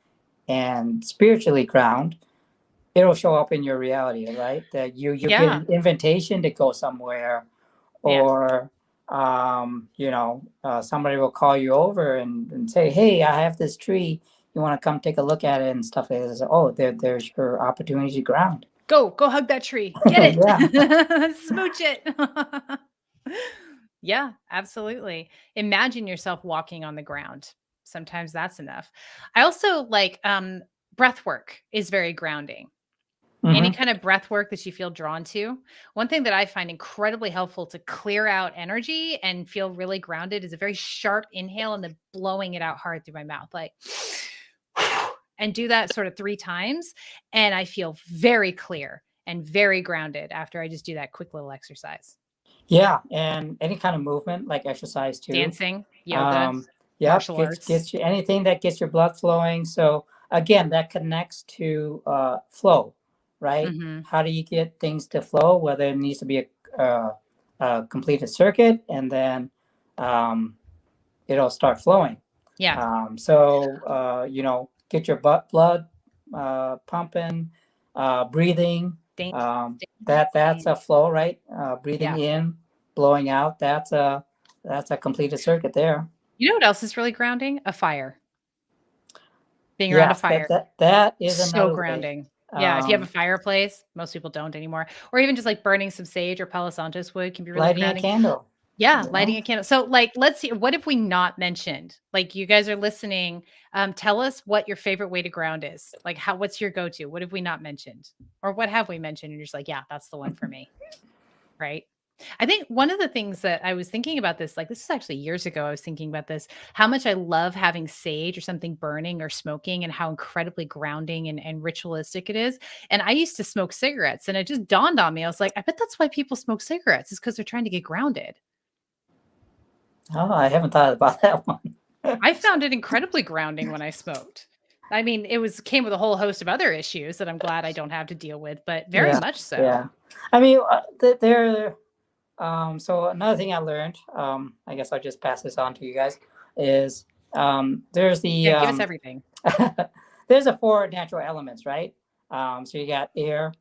and spiritually ground, it'll show up in your reality, right? That you get Yeah. an invitation to go somewhere, Yeah. or somebody will call you over and say, hey, I have this tree, you want to come take a look at it and stuff like this. Oh, there's your opportunity to ground. Go hug that tree. Get Yeah. it. Smooch it. Yeah, absolutely. Imagine yourself walking on the ground. Sometimes that's enough. I also like breath work is very grounding. Any Hmm. kind of breath work that you feel drawn to. One thing that I find incredibly helpful to clear out energy and feel really grounded is a very sharp inhale and then blowing it out hard through my mouth, like, and do that sort of 3 times. And I feel very clear and very grounded after I just do that quick little exercise. Yeah, and any kind of movement like exercise too. Dancing, yoga, um yep, martial arts. gets you anything that gets your blood flowing. So again, that connects to flow, right? Hmm. How do you get things to flow? Whether it needs to be a completed circuit, and then um, it'll start flowing. Yeah. Get your blood pumping, breathing. That's Dancing. a flow, right? Breathing Yeah. in, blowing out. That's a completed circuit there. You know what else is really grounding? A fire. Being around a Yes, that fire. that that is So another way. grounding. Yeah, if you have a Um, fireplace, most people don't anymore, or even just, like, burning some sage or Palo Santos wood can be really Lighting a grounding. candle. Yeah, You lighting know. a candle. So, like, let's see, what have we not mentioned? Like, you guys are listening, tell us what your favorite way to ground is. Like, what's your go-to? What have we not mentioned? Or what have we mentioned and you're just like, "Yeah, that's the one for me." Right? I think one of the things that I was thinking about this, like this is actually years ago, I was thinking about this, how much I love having sage or something burning or smoking and how incredibly grounding and ritualistic it is. And I used to smoke cigarettes and it just dawned on me. I was like, I bet that's why people smoke cigarettes is because they're trying to get grounded. Oh, I haven't thought about that one. I found it incredibly grounding when I smoked. I mean, came with a whole host of other issues that I'm glad I don't have to deal with, but very Yeah, much so. yeah. I mean, there. So another thing I learned, I guess I'll just pass this on to you guys, is there's Yeah, give us everything. there's the four natural elements, right? So you got air,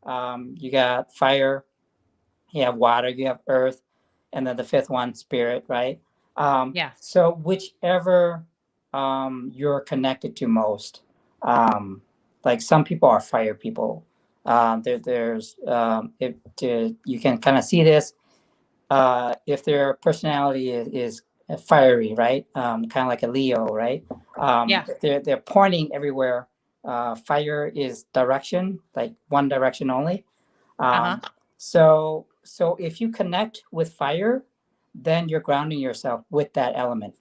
you got fire, you have water, you have earth, and then the fifth one, spirit, right? Yeah. So whichever you're connected to most, like some people are fire people. There's you can kind of see this if their personality is fiery, right? Kind of like a Leo, right? Yeah. They're pointing everywhere. Fire is direction, like one direction only. Uh-huh. So if you connect with fire, then you're grounding yourself with that element,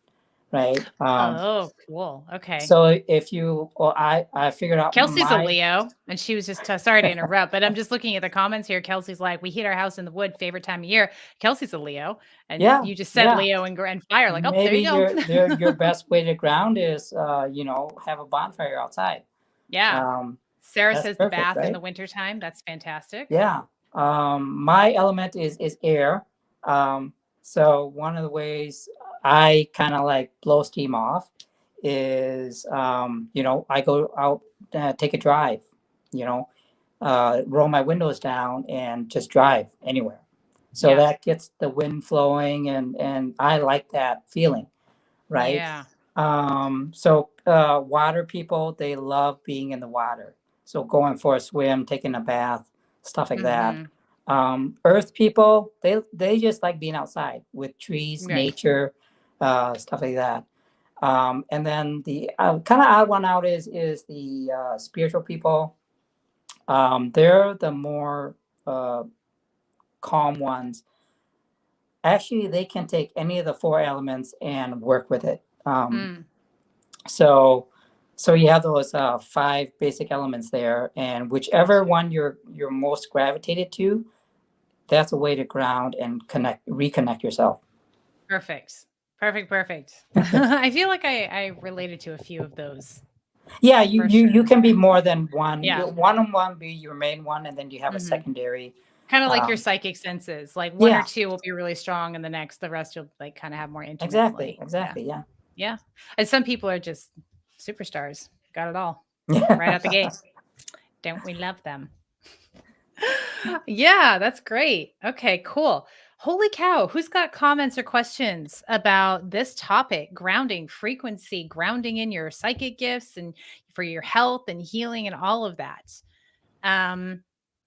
right? Oh, cool. Okay. So if you, well, I figured out Kelsey's a my. Leo, and she was just sorry to interrupt, but I'm just looking at the comments here. Kelsey's like, "We heat our house in the wood, favorite time of year." Kelsey's a Leo, and Yeah, you just said yeah. Leo and fire. Like, oh, there Maybe you go. your best way to ground is have a bonfire outside. Yeah. Um, Sarah that's says the perfect, bath in the right? wintertime. That's fantastic. Yeah. My element is air. So one of the ways I kind of like blow steam off is I go out, take a drive, you know, roll my windows down and just drive anywhere. So Yeah. that gets the wind flowing, and I like that feeling, right? Yeah. Water people, they love being in the water. So going for a swim, taking a bath, stuff like that. Mhm. Earth people, they just like being outside with trees, Right. nature, stuff like that. And then the kind of odd one out is the spiritual people. They're the more calm ones. Actually, they can take any of the four elements and work with it. Mm. So you have those five basic elements there, and whichever one you're most gravitated to, that's a way to ground and reconnect yourself. Perfect. Perfect. Perfect. I feel like I related to a few of those Yeah, you for you you sure. can be more than one. Yeah. One on one be your main one, and then you have a Hmm. secondary. Kind of like your Um, psychic senses. Like one or yeah, two will be really strong, and the rest you'll like kind of have more exactly, intermittently. Yeah. exactly. Yeah, Yeah. And some people are just superstars. Got it all right yeah. out the gate. Don't we love them? Yeah, that's great. Okay, cool. Holy cow. Who's got comments or questions about this topic? Grounding, frequency, grounding in your psychic gifts and for your health and healing and all of that. Um,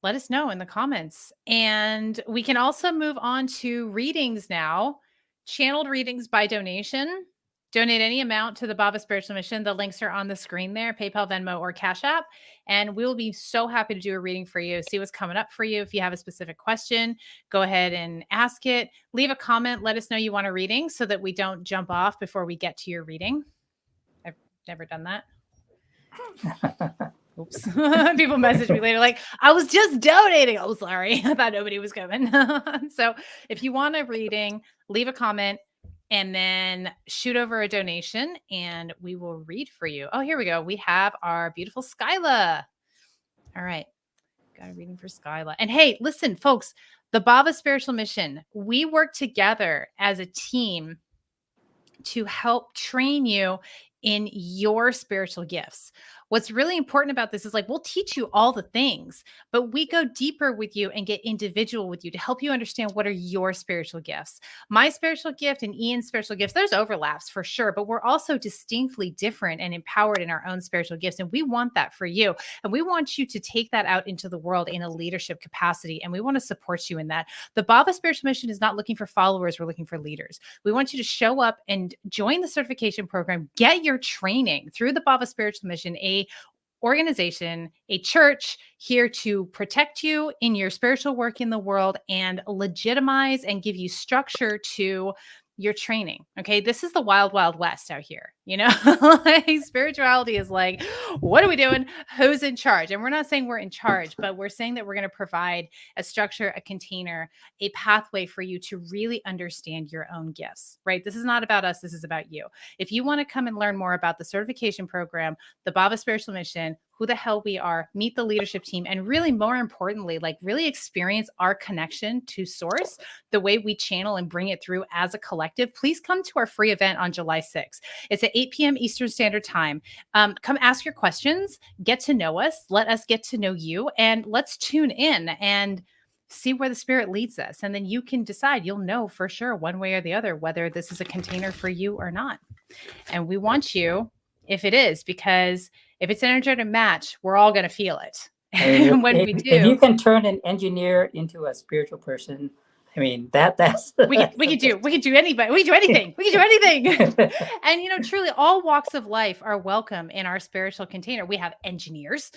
Let us know in the comments. And we can also move on to readings now. Channeled readings by donation. Donate any amount to the Bhava Spiritual Mission. The links are on the screen there, PayPal, Venmo, or Cash App. And we'll be so happy to do a reading for you, see what's coming up for you. If you have a specific question, go ahead and ask it. Leave a comment. Let us know you want a reading so that we don't jump off before we get to your reading. I've never done that. Oops. People message me later like, I was just donating. Oh, sorry. I thought nobody was coming. So if you want a reading, leave a comment and then shoot over a donation and we will read for you. Oh, here we go. We have our beautiful Skyla. All right. Got a reading for Skyla. And hey, listen, folks, the Bhava Spiritual Mission, we work together as a team to help train you in your spiritual gifts. What's really important about this is like, we'll teach you all the things, but we go deeper with you and get individual with you to help you understand what are your spiritual gifts. My spiritual gift and Ian's spiritual gifts, there's overlaps for sure, but we're also distinctly different and empowered in our own spiritual gifts. And we want that for you. And we want you to take that out into the world in a leadership capacity. And we want to support you in that. The Bhava Spiritual Mission is not looking for followers. We're looking for leaders. We want you to show up and join the certification program, get your training through the Bhava Spiritual Mission, a organization, a church here to protect you in your spiritual work in the world and legitimize and give you structure to your training. Okay. This is the wild, wild west out here. You know, like spirituality is like, what are we doing? Who's in charge? And we're not saying we're in charge, but we're saying that we're going to provide a structure, a container, a pathway for you to really understand your own gifts, right? This is not about us. This is about you. If you want to come and learn more about the certification program, the Bhava Spiritual Mission, who the hell we are, meet the leadership team, and really more importantly, like really experience our connection to source, the way we channel and bring it through as a collective, please come to our free event on July 6th. It's at 8 p.m. Eastern Standard Time. Come ask your questions, get to know us, let us get to know you, and let's tune in and see where the spirit leads us. And then you can decide, you'll know for sure one way or the other, whether this is a container for you or not. And we want you, if it is, because if it's an energetic match, we're all going to feel it. And when we do, if you can turn an engineer into a spiritual person, I mean, that's we can do anybody. We can do anything. We can do anything. And, you know, truly all walks of life are welcome in our spiritual container. We have engineers.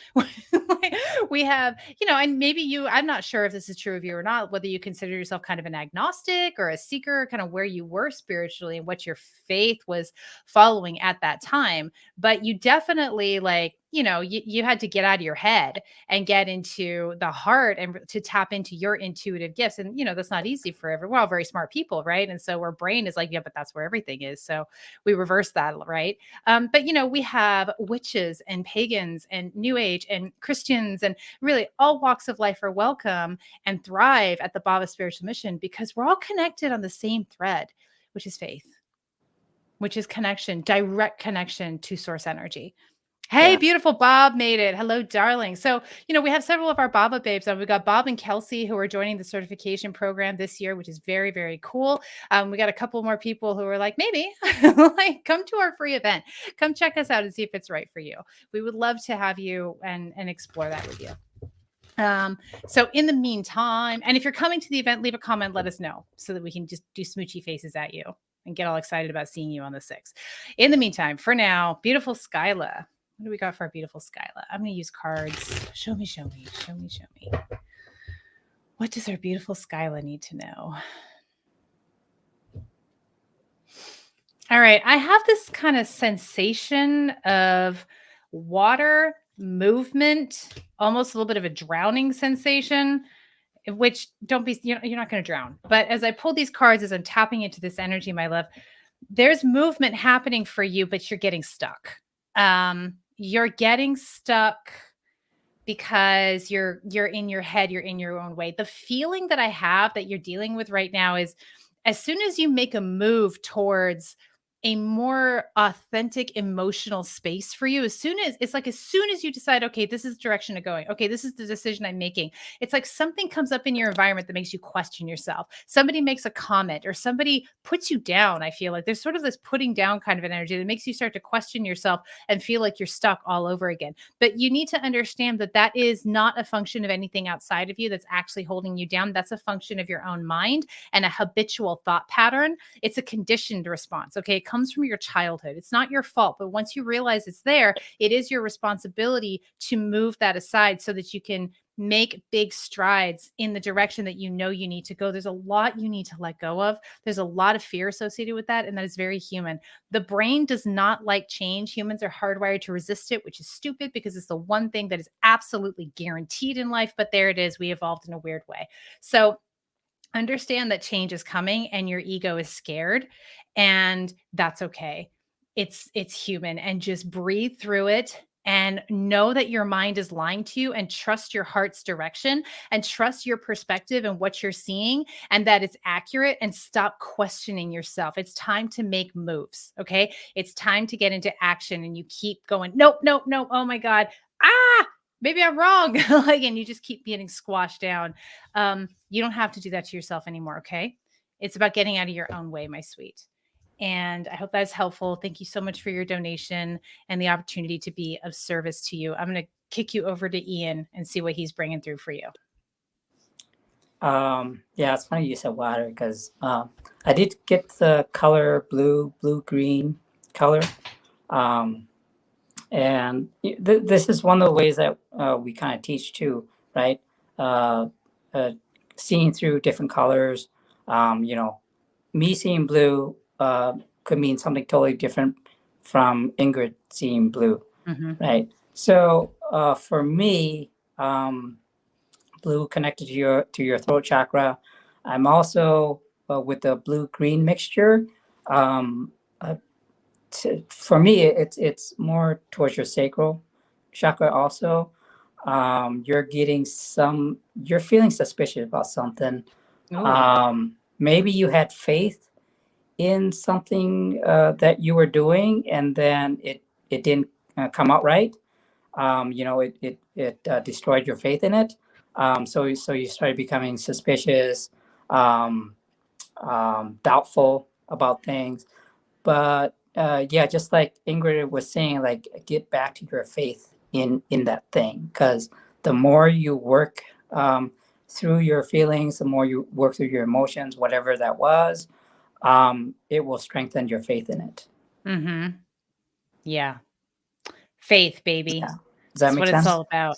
We have, you know, and maybe you, I'm not sure if this is true of you or not, whether you consider yourself kind of an agnostic or a seeker, kind of where you were spiritually and what your faith was following at that time. But you definitely like, you know, you had to get out of your head and get into the heart and to tap into your intuitive gifts. And, you know, that's not easy for everyone. We're all very smart people, right? And so our brain is like, yeah, but that's where everything is. So we reverse that, right? But, you know, we have witches and pagans and New Age and Christians and really all walks of life are welcome and thrive at the Bhava Spiritual Mission because we're all connected on the same thread, which is faith, which is connection, direct connection to source energy. Hey, beautiful Bob made it. Hello, darling. So, you know, we have several of our Bhava babes on. We've got Bob and Kelsey who are joining the certification program this year, which is very, very cool. We got a couple more people who are like, maybe like come to our free event. Come check us out and see if it's right for you. We would love to have you and explore that with you. So in the meantime, and if you're coming to the event, leave a comment, let us know so that we can just do smoochy faces at you and get all excited about seeing you on the 6th. In the meantime, for now, beautiful Skyla. What do we got for our beautiful Skyla? I'm going to use cards. Show me. What does our beautiful Skyla need to know? All right. I have this kind of sensation of water movement, almost a little bit of a drowning sensation, which you're not going to drown. But as I pull these cards, as I'm tapping into this energy, my love, there's movement happening for you, but you're getting stuck. You're getting stuck because you're in your head, you're in your own way. The feeling that I have that you're dealing with right now is as soon as you make a move towards a more authentic emotional space for you. As soon as you decide, okay, this is the direction of going, okay, this is the decision I'm making, it's like something comes up in your environment that makes you question yourself. Somebody makes a comment or somebody puts you down. I feel like there's sort of this putting down kind of an energy that makes you start to question yourself and feel like you're stuck all over again. But you need to understand that that is not a function of anything outside of you that's actually holding you down. That's a function of your own mind and a habitual thought pattern. It's a conditioned response. Okay. It comes from your childhood. It's not your fault. But once you realize it's there, it is your responsibility to move that aside so that you can make big strides in the direction that you know you need to go. There's a lot you need to let go of. There's a lot of fear associated with that. And that is very human. The brain does not like change. Humans are hardwired to resist it, which is stupid because it's the one thing that is absolutely guaranteed in life. But there it is. We evolved in a weird way. So understand that change is coming and your ego is scared, and that's okay. It's human, and just breathe through it and know that your mind is lying to you, and trust your heart's direction and trust your perspective and what you're seeing, and that it's accurate, and stop questioning yourself. It's time to make moves. Okay. It's time to get into action, and you keep going, nope, nope, nope. Oh my God. Ah, maybe I'm wrong. Like, and you just keep getting squashed down. You don't have to do that to yourself anymore. Okay. It's about getting out of your own way, my sweet. And I hope that's helpful. Thank you so much for your donation and the opportunity to be of service to you. I'm going to kick you over to Ian and see what he's bringing through for you. Yeah, it's funny you said water because I did get the color blue, green color. And this is one of the ways that we kind of teach too, right? Seeing through different colors. Me seeing blue could mean something totally different from Ingrid seeing blue, right? So for me, blue connected to your throat chakra. I'm also with the blue-green mixture. For me, it's more towards your sacral chakra. Also, you're feeling suspicious about something. Maybe you had faith in something that you were doing, and then it didn't come out right. It destroyed your faith in it. So you started becoming suspicious, doubtful about things. But yeah, just like Ingrid was saying, like, get back to your faith in that thing, because the more you work through your feelings, the more you work through your emotions, whatever that was, it will strengthen your faith in it. Yeah. Faith, baby. Yeah. Does that That's make what sense? it's all about.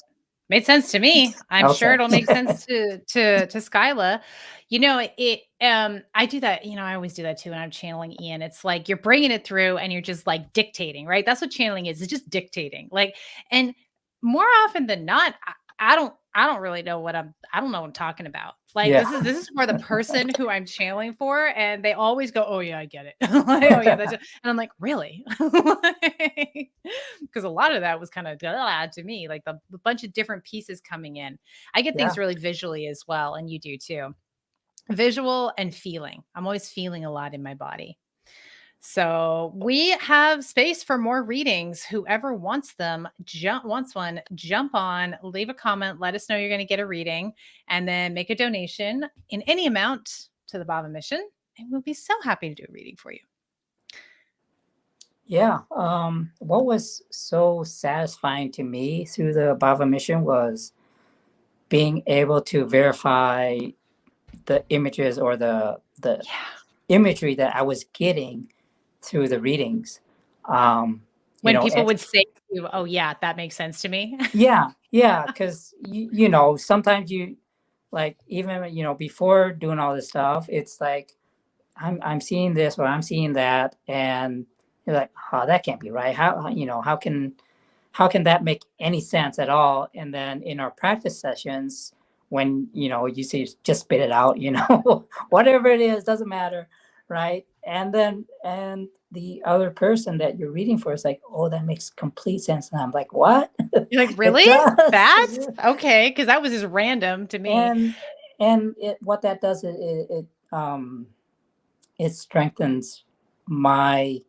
Made sense to me. I'm Okay. sure it'll make sense to Skyla. I do that, I always do that too when I'm channeling Ian. It's like you're bringing it through and you're just like dictating, right? That's what channeling is. It's just dictating. Like, and more often than not, I don't really know I don't know what I'm talking about. Like, Yeah. this is for the person who I'm channeling for, and they always go, "Oh yeah, I get it." Like, oh yeah, and I'm like, really? Because a lot of that was kind of to me, like the bunch of different pieces coming in. I get things really visually as well, and you do too. Visual and feeling. I'm always feeling a lot in my body. So we have space for more readings. Whoever wants one, jump on, leave a comment, let us know you're going to get a reading, and then make a donation in any amount to the Bhava Mission. And we'll be so happy to do a reading for you. Yeah. What was so satisfying to me through the Bhava Mission was being able to verify the images or the imagery that I was getting through the readings. When people would say to you, "Oh yeah, that makes sense to me." Yeah, because sometimes you, like, even before doing all this stuff, it's like I'm seeing this or I'm seeing that, and you're like, oh, that can't be right. How can that make any sense at all? And then in our practice sessions, when you say just spit it out, whatever it is, doesn't matter, right? And the other person that you're reading for is like, oh, that makes complete sense. And I'm like, what? You're like, really? That? Okay, because that was just random to me. And what that does, it strengthens my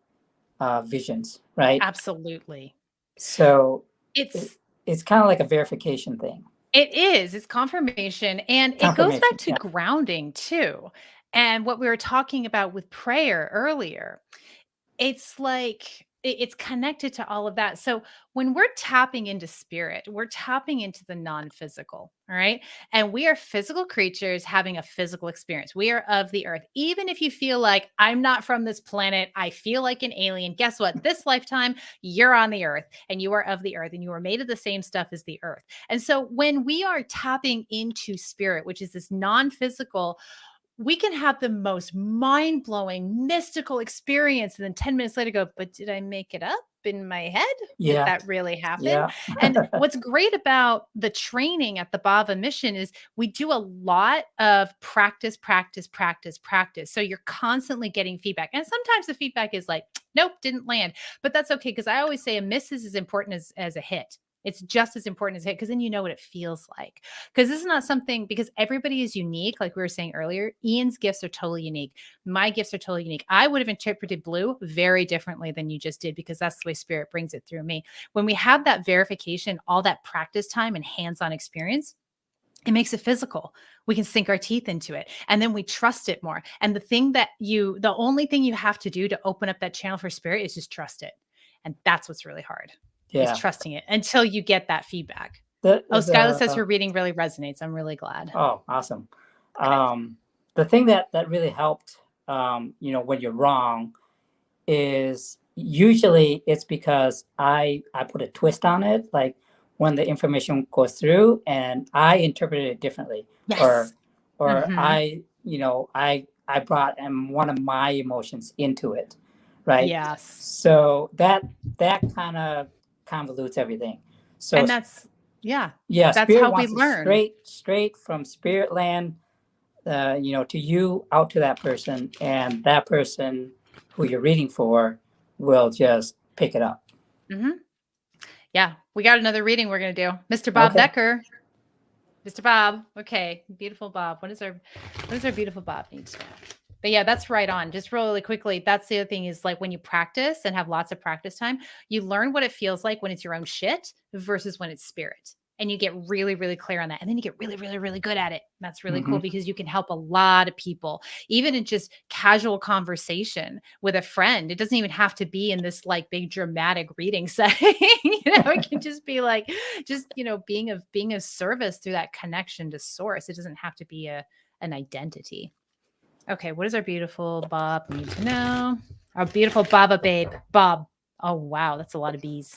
visions, right? Absolutely. So it, It's it's kind of like a verification thing, It is. It's confirmation, and it goes back confirmation. to Yeah, grounding too. And what we were talking about with prayer earlier, it's like it's connected to all of that. So when we're tapping into spirit, we're tapping into the non-physical, all right? And we are physical creatures having a physical experience. We are of the earth. Even if you feel like I'm not from this planet, I feel like an alien. Guess what? This lifetime, you're on the earth and you are of the earth and you are made of the same stuff as the earth. And so when we are tapping into spirit, which is this non-physical, we can have the most mind-blowing mystical experience and then 10 minutes later go, but did I make it up in my head? Did yeah, that really happen? yeah, And what's great about the training at the Bhava Mission is we do a lot of practice, practice, practice, practice. So you're constantly getting feedback. And sometimes the feedback is like, nope, didn't land. But that's okay. Because I always say a miss is as important as a hit. It's just as important as a hit because then you know what it feels like. Because this is not something, because everybody is unique. Like we were saying earlier, Ian's gifts are totally unique. My gifts are totally unique. I would have interpreted blue very differently than you just did because that's the way spirit brings it through me. When we have that verification, all that practice time and hands-on experience, it makes it physical. We can sink our teeth into it and then we trust it more. And the only thing you have to do to open up that channel for spirit is just trust it. And that's what's really hard, is yeah. trusting it until you get that feedback. The Oh, Skylar says the her reading really resonates. I'm really glad. Oh, awesome. Good. The thing that really helped, when you're wrong, is usually it's because I put a twist on it, like when the information goes through and I interpreted it differently, or Yes. or Mhm. I brought one of my emotions into it, right? Yes. So that kind of convolutes everything. So And yeah, yeah, that's spirit how we wants it learn. straight from spirit land, to you, out to that person, and that person who you're reading for will just pick it up. Mhm. Yeah, we got another reading we're gonna do. Mr. Bob Okay. Becker. Mr. Bob. Okay, beautiful Bob. What does our beautiful Bob need to know? But yeah, that's right on. Just really quickly, that's the other thing is like when you practice and have lots of practice time, you learn what it feels like when it's your own shit versus when it's spirit. And you get really, really clear on that. And then you get really, really, really good at it. That's really cool Hmm. because you can help a lot of people, even in just casual conversation with a friend. It doesn't even have to be in this like big dramatic reading setting. It can just be like, being of service through that connection to source. It doesn't have to be an identity. Okay, what does our beautiful Bob need to know? Our beautiful Baba babe, Bob. Oh, wow, that's a lot of bees.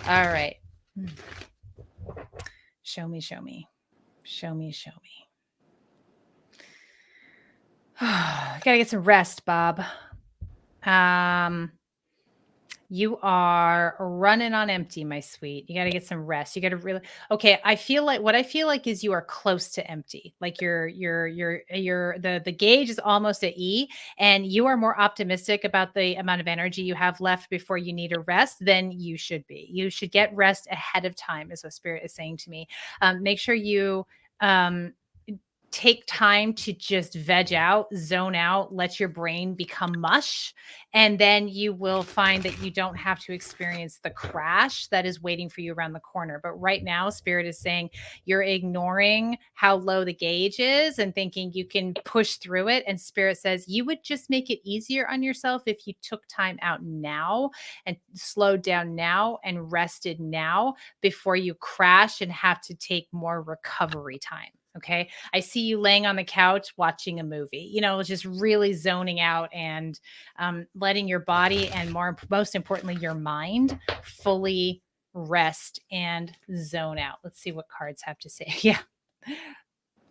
All right. Show me, show me. Show me, show me. Gotta get some rest, Bob. You are running on empty, my sweet. You got to get some rest. You got to really. Okay, I feel like is you are close to empty. Like the gauge is almost at E, and you are more optimistic about the amount of energy you have left before you need a rest than you should be. You should get rest ahead of time, is what Spirit is saying to me. Make sure you take time to just veg out, zone out, let your brain become mush. And then you will find that you don't have to experience the crash that is waiting for you around the corner. But right now, Spirit is saying you're ignoring how low the gauge is and thinking you can push through it. And Spirit says you would just make it easier on yourself if you took time out now and slowed down now and rested now before you crash and have to take more recovery time. Okay. I see you laying on the couch watching a movie, just really zoning out and letting your body and most importantly, your mind fully rest and zone out. Let's see what cards have to say. Yeah.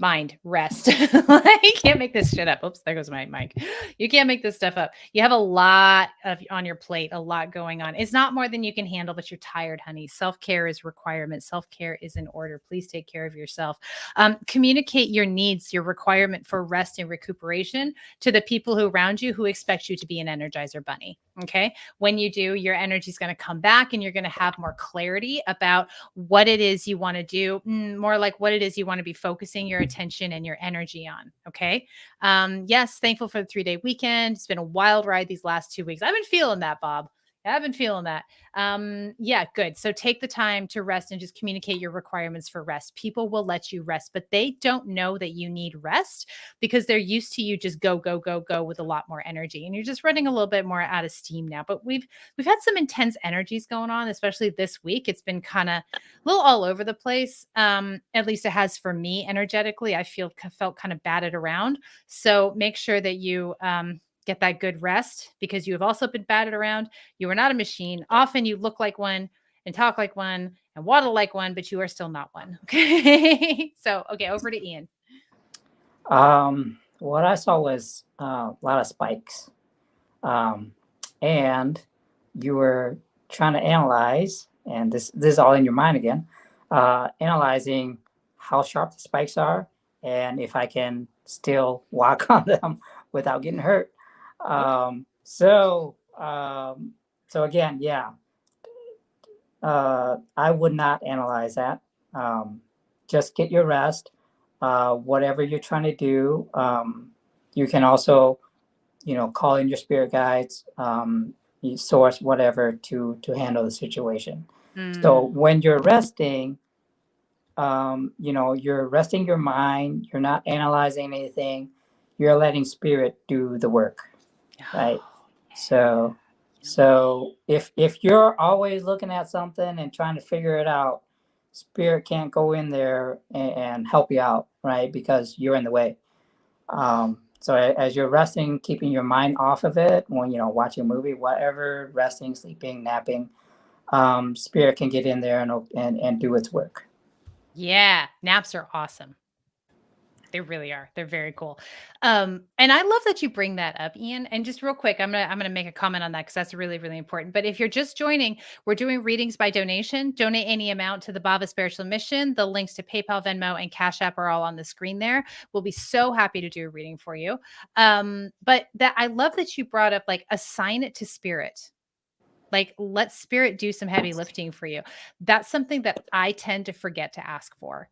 Mind, rest. You can't make this shit up. Oops, there goes my mic. You can't make this stuff up. You have a lot on your plate, a lot going on. It's not more than you can handle, but you're tired, honey. Self-care is requirement. Self-care is in order. Please take care of yourself. Communicate your needs, your requirement for rest and recuperation to the people who around you who expect you to be an Energizer bunny. Okay. When you do, your energy is going to come back and you're going to have more clarity about what it is you want to do, more like what it is you want to be focusing your attention and your energy on. Okay. Yes, thankful for the 3-day weekend. It's been a wild ride these last 2 weeks. I've been feeling that, Bob. I've been feeling that. Yeah, good. So take the time to rest and just communicate your requirements for rest. People will let you rest, but they don't know that you need rest because they're used to you just go, go, go, go with a lot more energy. And you're just running a little bit more out of steam now. But we've had some intense energies going on, especially this week. It's been kind of a little all over the place. At least it has for me energetically. I felt kind of batted around. So make sure that you get that good rest because you have also been batted around. You are not a machine. Often you look like one and talk like one and waddle like one, but you are still not one. Okay. So, okay, over to Ian. What I saw was a lot of spikes. And you were trying to analyze, and this is all in your mind again, analyzing how sharp the spikes are and if I can still walk on them without getting hurt. So again, yeah, I would not analyze that. Just get your rest. Whatever you're trying to do, you can also, call in your spirit guides, you source whatever to handle the situation. So when you're resting, you're resting your mind. You're not analyzing anything. You're letting spirit do the work, right? So if you're always looking at something and trying to figure it out, spirit can't go in there and help you out, right? Because you're in the way. So as you're resting, keeping your mind off of it, when watching a movie, whatever, resting, sleeping, napping, spirit can get in there and do its work. Yeah, naps are awesome. They really are. They're very cool. And I love that you bring that up, Ian. And just real quick, I'm gonna make a comment on that because that's really, really important. But if you're just joining, we're doing readings by donation. Donate any amount to the Bhava Spiritual Mission. The links to PayPal, Venmo, and Cash App are all on the screen there. We'll be so happy to do a reading for you. But that I love that you brought up like assign it to spirit. Like let spirit do some heavy lifting for you. That's something that I tend to forget to ask for.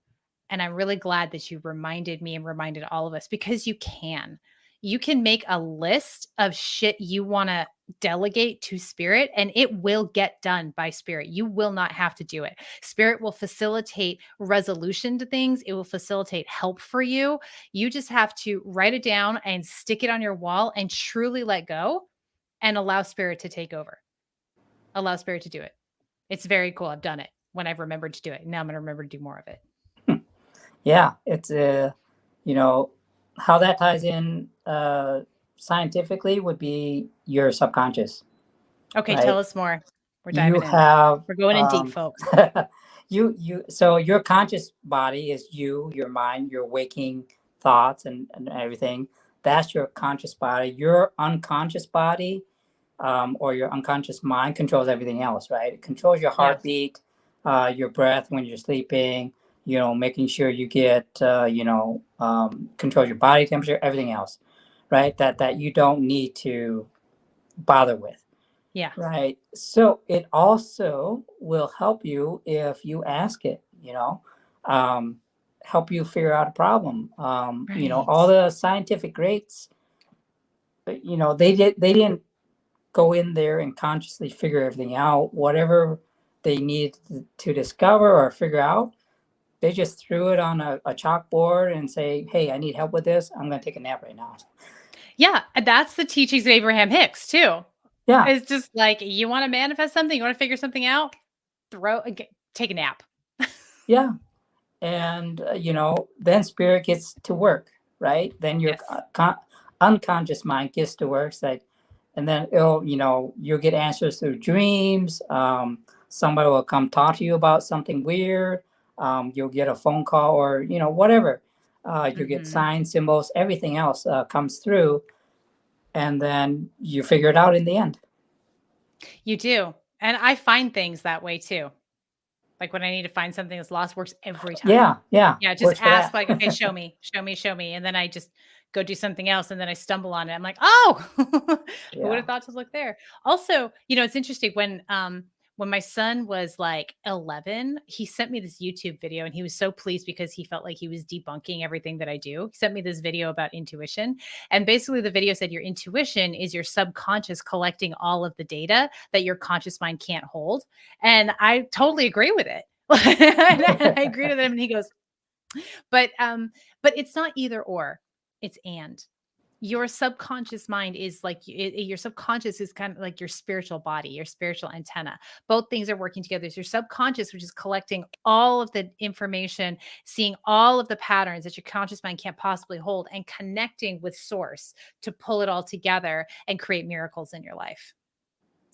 And I'm really glad that you reminded me and reminded all of us because you can. You can make a list of shit you want to delegate to spirit and it will get done by spirit. You will not have to do it. Spirit will facilitate resolution to things. It will facilitate help for you. You just have to write it down and stick it on your wall and truly let go and allow spirit to take over. Allow spirit to do it. It's very cool. I've done it when I've remembered to do it. Now I'm going to remember to do more of it. Yeah, it's how that ties in scientifically would be your subconscious. Okay, right? tell us more. We're diving in. Have We're going in deep, folks. So your conscious body is your mind, your waking thoughts and everything. That's your conscious body. Your unconscious body, or your unconscious mind controls everything else, right? It controls your heartbeat, your breath when you're sleeping, making sure you get, control your body temperature, everything else, right? That you don't need to bother with. Yeah. Right. So it also will help you if you ask it, help you figure out a problem. All the scientific greats, they didn't go in there and consciously figure everything out. Whatever they needed to discover or figure out, they just threw it on a chalkboard and say, hey, I need help with this. I'm going to take a nap right now. Yeah. That's the teachings of Abraham Hicks too. Yeah. It's just like, you want to manifest something, you want to figure something out, take a nap. Yeah. And, then spirit gets to work, right? Then your unconscious mind gets to work. And then you'll get answers through dreams. Somebody will come talk to you about something weird. You'll get a phone call or, whatever. You get signs, symbols, everything else comes through. And then you figure it out in the end. You do. And I find things that way too. Like when I need to find something that's lost, works every time. Yeah. Yeah. Just ask like, okay, show me. And then I just go do something else. And then I stumble on it. I'm like, oh, who would have thought to look there? Also, it's interesting when When my son was like 11, he sent me this YouTube video and he was so pleased because he felt like he was debunking everything that I do. He sent me this video about intuition. And basically, the video said your intuition is your subconscious collecting all of the data that your conscious mind can't hold. And I totally agree with it. And I agreed with him. And he goes, but it's not either or, it's and. Your subconscious mind is like your subconscious is kind of like your spiritual body, your spiritual antenna. Both things are working together. It's your subconscious, which is collecting all of the information, seeing all of the patterns that your conscious mind can't possibly hold, and connecting with source to pull it all together and create miracles in your life.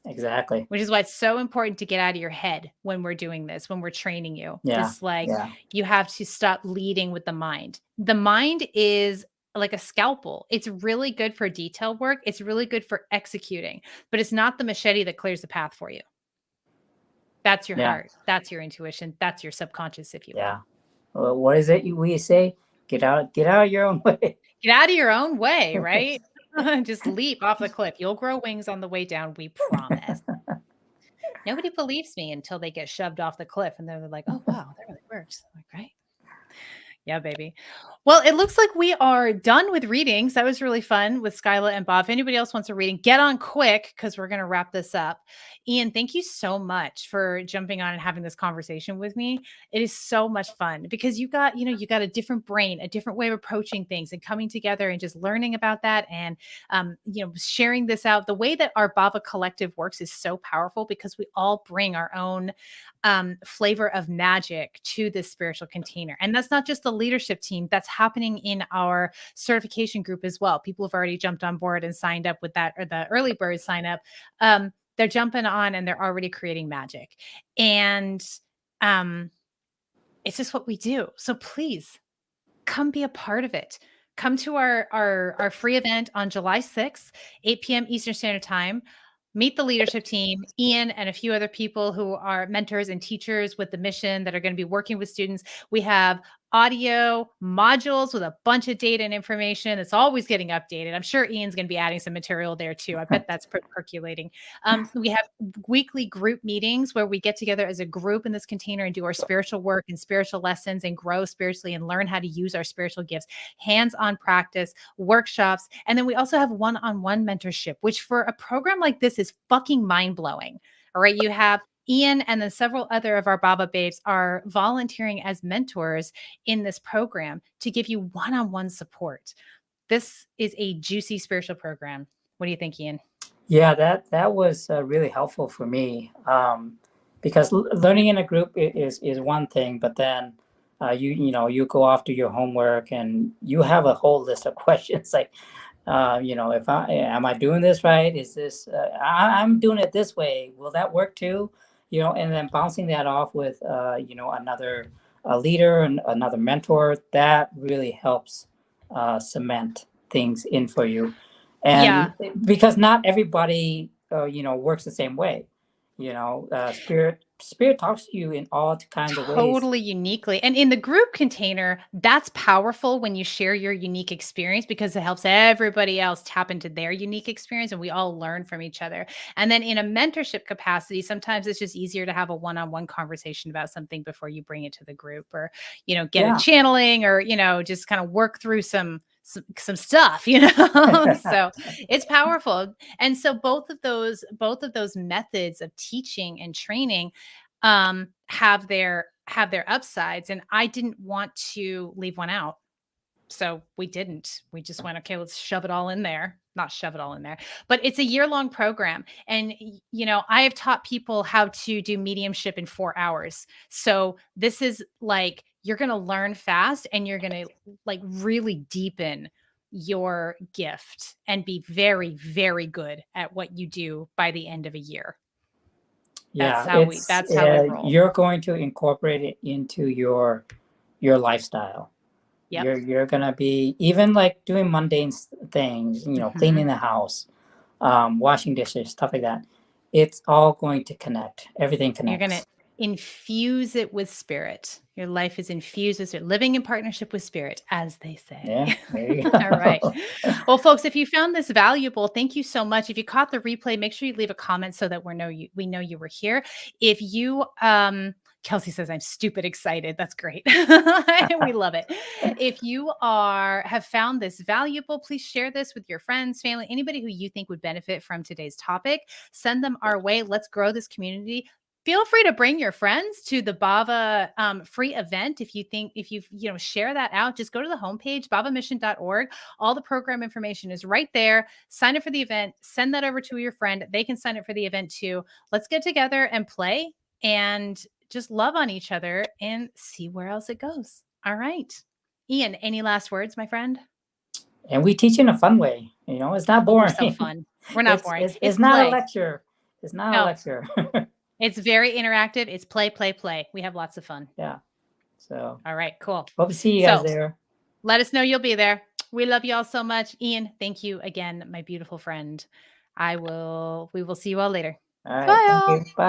Exactly. Which is why it's so important to get out of your head when we're doing this, when we're training you. Yeah. It's like Yeah. you have to stop leading with the mind. The mind is like a scalpel. It's really good for detail work. It's really good for executing, but it's not the machete that clears the path for you. That's your Yeah. heart. That's your intuition. That's your subconscious, if you will. Yeah. Well, what is it we say? Get out of your own way. Get out of your own way, right? Just leap off the cliff. You'll grow wings on the way down. We promise. Nobody believes me until they get shoved off the cliff and they're like, oh, wow, that really works. I'm like, right. Yeah, baby. Well, it looks like we are done with readings. That was really fun with Skyla and Bob. If anybody else wants a reading, get on quick because we're going to wrap this up. Ian, thank you so much for jumping on and having this conversation with me. It is so much fun because you got a different brain, a different way of approaching things and coming together and just learning about that and, sharing this out. The way that our Bhava collective works is so powerful because we all bring our own flavor of magic to this spiritual container. And that's not just the leadership team, that's happening in our certification group as well. People have already jumped on board and signed up with that, or the early bird sign up. They're jumping on and they're already creating magic. And it's just what we do. So please come be a part of it. Come to our free event on July 6th, 8 p.m. Eastern Standard Time. Meet the leadership team, Ian and a few other people who are mentors and teachers with the mission that are going to be working with students. We have audio modules with a bunch of data and information. It's always getting updated. I'm sure Ian's going to be adding some material there too. I bet that's percolating. We have weekly group meetings where we get together as a group in this container and do our spiritual work and spiritual lessons and grow spiritually and learn how to use our spiritual gifts, hands-on practice, workshops. And then we also have one-on-one mentorship, which for a program like this is fucking mind-blowing. All right. You have Ian and then several other of our Bhava babes are volunteering as mentors in this program to give you one-on-one support. This is a juicy spiritual program. What do you think, Ian? Yeah, that was really helpful for me because learning in a group is one thing, but then you go off to your homework and you have a whole list of questions like, if am I doing this right? Is this I'm doing it this way? Will that work too? And then bouncing that off with another leader and another mentor, that really helps cement things in for you. And because not everybody works the same way. Spirit talks to you in all kinds of ways. Totally uniquely. And in the group container, that's powerful when you share your unique experience because it helps everybody else tap into their unique experience and we all learn from each other. And then in a mentorship capacity, sometimes it's just easier to have a one-on-one conversation about something before you bring it to the group or, get a channeling or, just kind of work through some stuff, so it's powerful. And so both of those methods of teaching and training have their upsides. And I didn't want to leave one out. So we didn't. We just went, okay, let's shove it all in there. Not shove it all in there, but it's a year-long program. And, I have taught people how to do mediumship in 4 hours. So this is like, you're going to learn fast and you're going to like really deepen your gift and be very, very good at what you do by the end of a year. Yeah, that's how we roll. You're going to incorporate it into your lifestyle. Yep. You're gonna be even like doing mundane things, cleaning the house, washing dishes, stuff like that. It's all going to connect. Everything connects. Infuse it with spirit. Your life is infused with spirit, living in partnership with spirit, as they say. Yeah, there you All right. go. Well, folks, if you found this valuable, thank you so much. If you caught the replay, make sure you leave a comment so that we know you were here. If you Kelsey says I'm stupid excited. That's great. We love it. If you have found this valuable, please share this with your friends, family, anybody who you think would benefit from today's topic. Send them our way. Let's grow this community. Feel free to bring your friends to the Bhava free event. If you share that out, just go to the homepage, bhavamission.org. All the program information is right there. Sign up for the event, send that over to your friend. They can sign up for the event too. Let's get together and play and just love on each other and see where else it goes. All right. Ian, any last words, my friend? And we teach in a fun way. It's not Oh, we're boring. so fun. We're not boring. It's It's not a play. lecture. It's not a No. lecture. It's very interactive. It's play, play, play. We have lots of fun. Yeah. So all right, cool. Hope to see you guys there. Let us know you'll be there. We love you all so much. Ian, thank you again, my beautiful friend. We will see you all later. All right. Bye, Thank all. you. Bye.